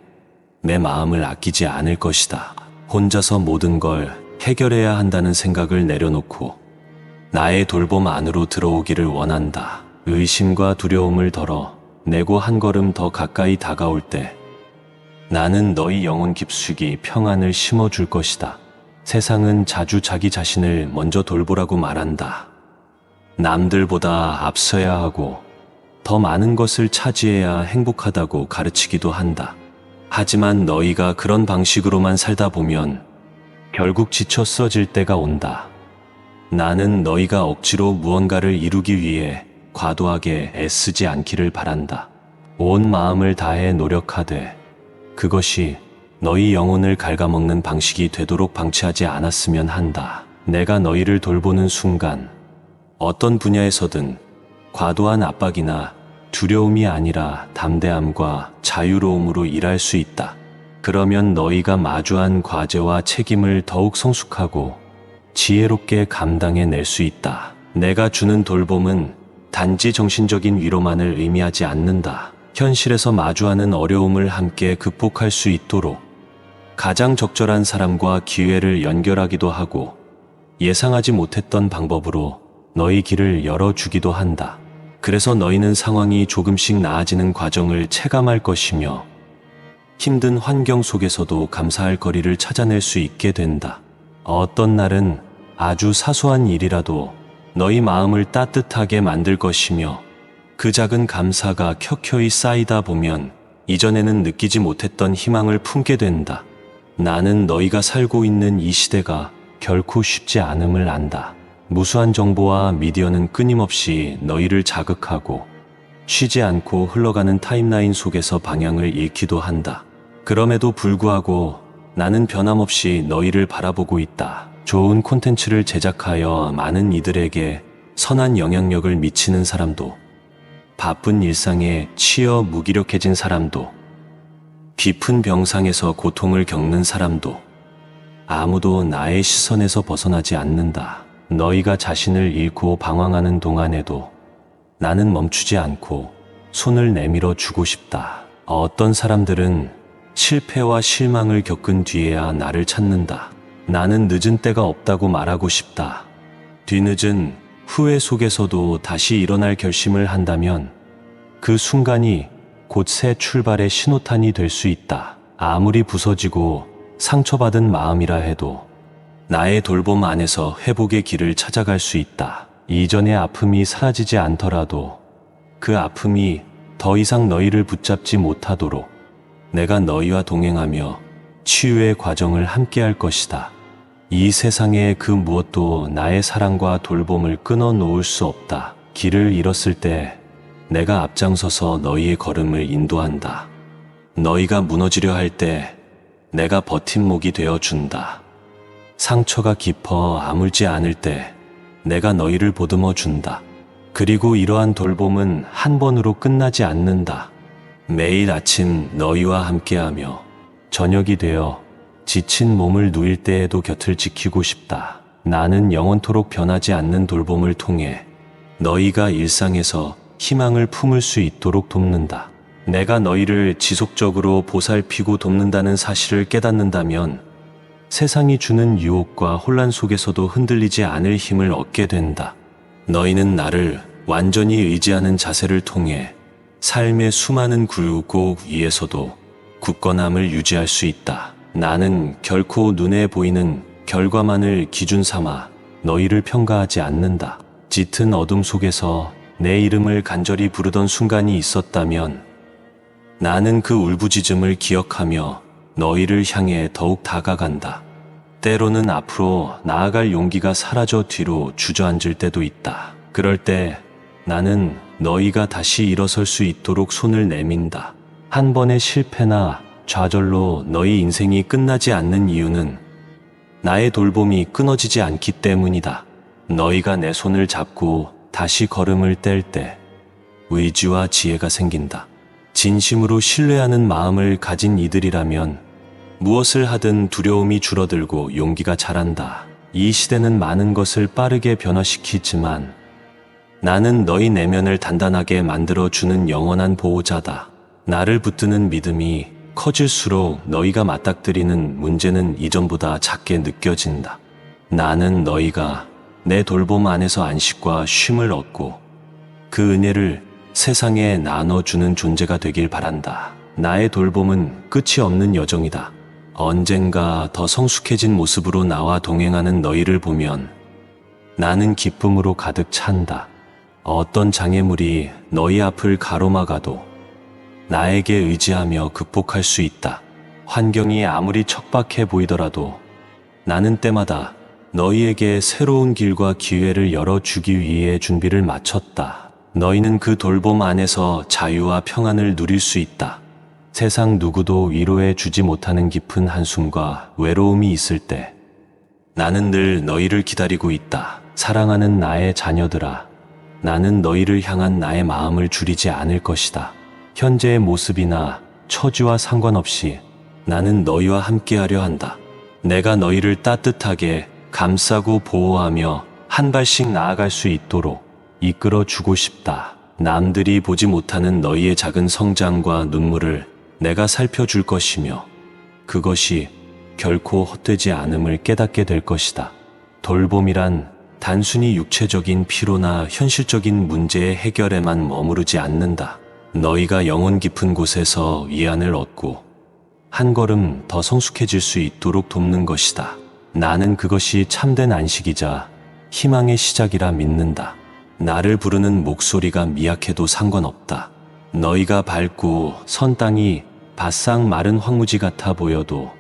내 마음을 아끼지 않을 것이다. 혼자서 모든 걸 해결해야 한다는 생각을 내려놓고 나의 돌봄 안으로 들어오기를 원한다. 의심과 두려움을 덜어 내고 한 걸음 더 가까이 다가올 때 나는 너희 영혼 깊숙이 평안을 심어줄 것이다. 세상은 자주 자기 자신을 먼저 돌보라고 말한다. 남들보다 앞서야 하고 더 많은 것을 차지해야 행복하다고 가르치기도 한다. 하지만 너희가 그런 방식으로만 살다 보면 결국 지쳐 쓰러질 때가 온다. 나는 너희가 억지로 무언가를 이루기 위해 과도하게 애쓰지 않기를 바란다. 온 마음을 다해 노력하되 그것이 너희 영혼을 갉아먹는 방식이 되도록 방치하지 않았으면 한다. 내가 너희를 돌보는 순간 어떤 분야에서든 과도한 압박이나 두려움이 아니라 담대함과 자유로움으로 일할 수 있다. 그러면 너희가 마주한 과제와 책임을 더욱 성숙하고 지혜롭게 감당해낼 수 있다. 내가 주는 돌봄은 단지 정신적인 위로만을 의미하지 않는다. 현실에서 마주하는 어려움을 함께 극복할 수 있도록 가장 적절한 사람과 기회를 연결하기도 하고 예상하지 못했던 방법으로 너희 길을 열어주기도 한다. 그래서 너희는 상황이 조금씩 나아지는 과정을 체감할 것이며 힘든 환경 속에서도 감사할 거리를 찾아낼 수 있게 된다. 어떤 날은 아주 사소한 일이라도 너희 마음을 따뜻하게 만들 것이며 그 작은 감사가 켜켜이 쌓이다 보면 이전에는 느끼지 못했던 희망을 품게 된다. 나는 너희가 살고 있는 이 시대가 결코 쉽지 않음을 안다. 무수한 정보와 미디어는 끊임없이 너희를 자극하고 쉬지 않고 흘러가는 타임라인 속에서 방향을 잃기도 한다. 그럼에도 불구하고 나는 변함없이 너희를 바라보고 있다. 좋은 콘텐츠를 제작하여 많은 이들에게 선한 영향력을 미치는 사람도, 바쁜 일상에 치여 무기력해진 사람도, 깊은 병상에서 고통을 겪는 사람도 아무도 나의 시선에서 벗어나지 않는다. 너희가 자신을 잃고 방황하는 동안에도 나는 멈추지 않고 손을 내밀어 주고 싶다. 어떤 사람들은 실패와 실망을 겪은 뒤에야 나를 찾는다. 나는 늦은 때가 없다고 말하고 싶다. 뒤늦은 후회 속에서도 다시 일어날 결심을 한다면 그 순간이 곧 새 출발의 신호탄이 될 수 있다. 아무리 부서지고 상처받은 마음이라 해도 나의 돌봄 안에서 회복의 길을 찾아갈 수 있다. 이전의 아픔이 사라지지 않더라도 그 아픔이 더 이상 너희를 붙잡지 못하도록 내가 너희와 동행하며 치유의 과정을 함께할 것이다. 이 세상의 그 무엇도 나의 사랑과 돌봄을 끊어 놓을 수 없다. 길을 잃었을 때 내가 앞장서서 너희의 걸음을 인도한다. 너희가 무너지려 할 때 내가 버팀목이 되어 준다. 상처가 깊어 아물지 않을 때 내가 너희를 보듬어 준다. 그리고 이러한 돌봄은 한 번으로 끝나지 않는다. 매일 아침 너희와 함께하며 저녁이 되어 지친 몸을 누일 때에도 곁을 지키고 싶다. 나는 영원토록 변하지 않는 돌봄을 통해 너희가 일상에서 희망을 품을 수 있도록 돕는다. 내가 너희를 지속적으로 보살피고 돕는다는 사실을 깨닫는다면 세상이 주는 유혹과 혼란 속에서도 흔들리지 않을 힘을 얻게 된다. 너희는 나를 완전히 의지하는 자세를 통해 삶의 수많은 굴곡 위에서도 굳건함을 유지할 수 있다. 나는 결코 눈에 보이는 결과만을 기준 삼아 너희를 평가하지 않는다. 짙은 어둠 속에서 내 이름을 간절히 부르던 순간이 있었다면 나는 그 울부짖음을 기억하며 너희를 향해 더욱 다가간다. 때로는 앞으로 나아갈 용기가 사라져 뒤로 주저앉을 때도 있다. 그럴 때 나는 너희가 다시 일어설 수 있도록 손을 내민다. 한 번의 실패나 좌절로 너희 인생이 끝나지 않는 이유는 나의 돌봄이 끊어지지 않기 때문이다. 너희가 내 손을 잡고 다시 걸음을 뗄 때 의지와 지혜가 생긴다. 진심으로 신뢰하는 마음을 가진 이들이라면 무엇을 하든 두려움이 줄어들고 용기가 자란다. 이 시대는 많은 것을 빠르게 변화시키지만 나는 너희 내면을 단단하게 만들어주는 영원한 보호자다. 나를 붙드는 믿음이 커질수록 너희가 맞닥뜨리는 문제는 이전보다 작게 느껴진다. 나는 너희가 내 돌봄 안에서 안식과 쉼을 얻고 그 은혜를 세상에 나눠주는 존재가 되길 바란다. 나의 돌봄은 끝이 없는 여정이다. 언젠가 더 성숙해진 모습으로 나와 동행하는 너희를 보면 나는 기쁨으로 가득 찬다. 어떤 장애물이 너희 앞을 가로막아도 나에게 의지하며 극복할 수 있다. 환경이 아무리 척박해 보이더라도 나는 때마다 너희에게 새로운 길과 기회를 열어주기 위해 준비를 마쳤다. 너희는 그 돌봄 안에서 자유와 평안을 누릴 수 있다. 세상 누구도 위로해 주지 못하는 깊은 한숨과 외로움이 있을 때 나는 늘 너희를 기다리고 있다. 사랑하는 나의 자녀들아, 나는 너희를 향한 나의 마음을 줄이지 않을 것이다. 현재의 모습이나 처지와 상관없이 나는 너희와 함께하려 한다. 내가 너희를 따뜻하게 감싸고 보호하며 한 발씩 나아갈 수 있도록 이끌어 주고 싶다. 남들이 보지 못하는 너희의 작은 성장과 눈물을 내가 살펴줄 것이며 그것이 결코 헛되지 않음을 깨닫게 될 것이다. 돌봄이란 단순히 육체적인 피로나 현실적인 문제의 해결에만 머무르지 않는다. 너희가 영혼 깊은 곳에서 위안을 얻고 한 걸음 더 성숙해질 수 있도록 돕는 것이다. 나는 그것이 참된 안식이자 희망의 시작이라 믿는다. 나를 부르는 목소리가 미약해도 상관없다. 너희가 밟고 선 땅이 바싹 마른 황무지 같아 보여도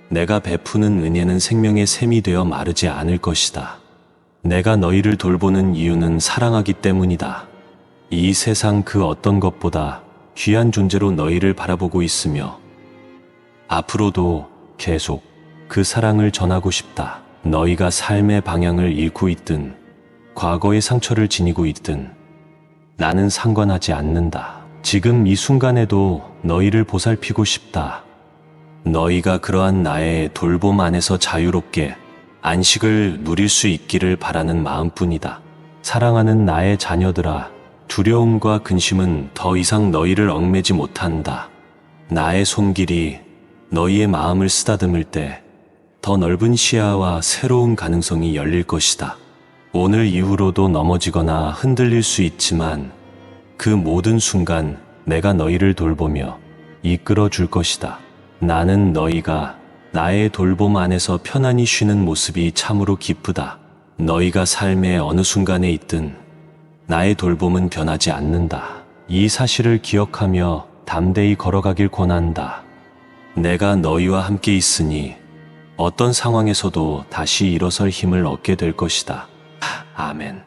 내가 베푸는 은혜는 생명의 샘이 되어 마르지 않을 것이다. 내가 너희를 돌보는 이유는 사랑하기 때문이다. 이 세상 그 어떤 것보다 귀한 존재로 너희를 바라보고 있으며 앞으로도 계속 그 사랑을 전하고 싶다. 너희가 삶의 방향을 잃고 있든 과거의 상처를 지니고 있든 나는 상관하지 않는다. 지금 이 순간에도 너희를 보살피고 싶다. 너희가 그러한 나의 돌봄 안에서 자유롭게 안식을 누릴 수 있기를 바라는 마음뿐이다. 사랑하는 나의 자녀들아, 두려움과 근심은 더 이상 너희를 얽매지 못한다. 나의 손길이 너희의 마음을 쓰다듬을 때 더 넓은 시야와 새로운 가능성이 열릴 것이다. 오늘 이후로도 넘어지거나 흔들릴 수 있지만 그 모든 순간 내가 너희를 돌보며 이끌어 줄 것이다. 나는 너희가 나의 돌봄 안에서 편안히 쉬는 모습이 참으로 기쁘다. 너희가 삶의 어느 순간에 있든 나의 돌봄은 변하지 않는다. 이 사실을 기억하며 담대히 걸어가길 권한다. 내가 너희와 함께 있으니 어떤 상황에서도 다시 일어설 힘을 얻게 될 것이다. 아멘.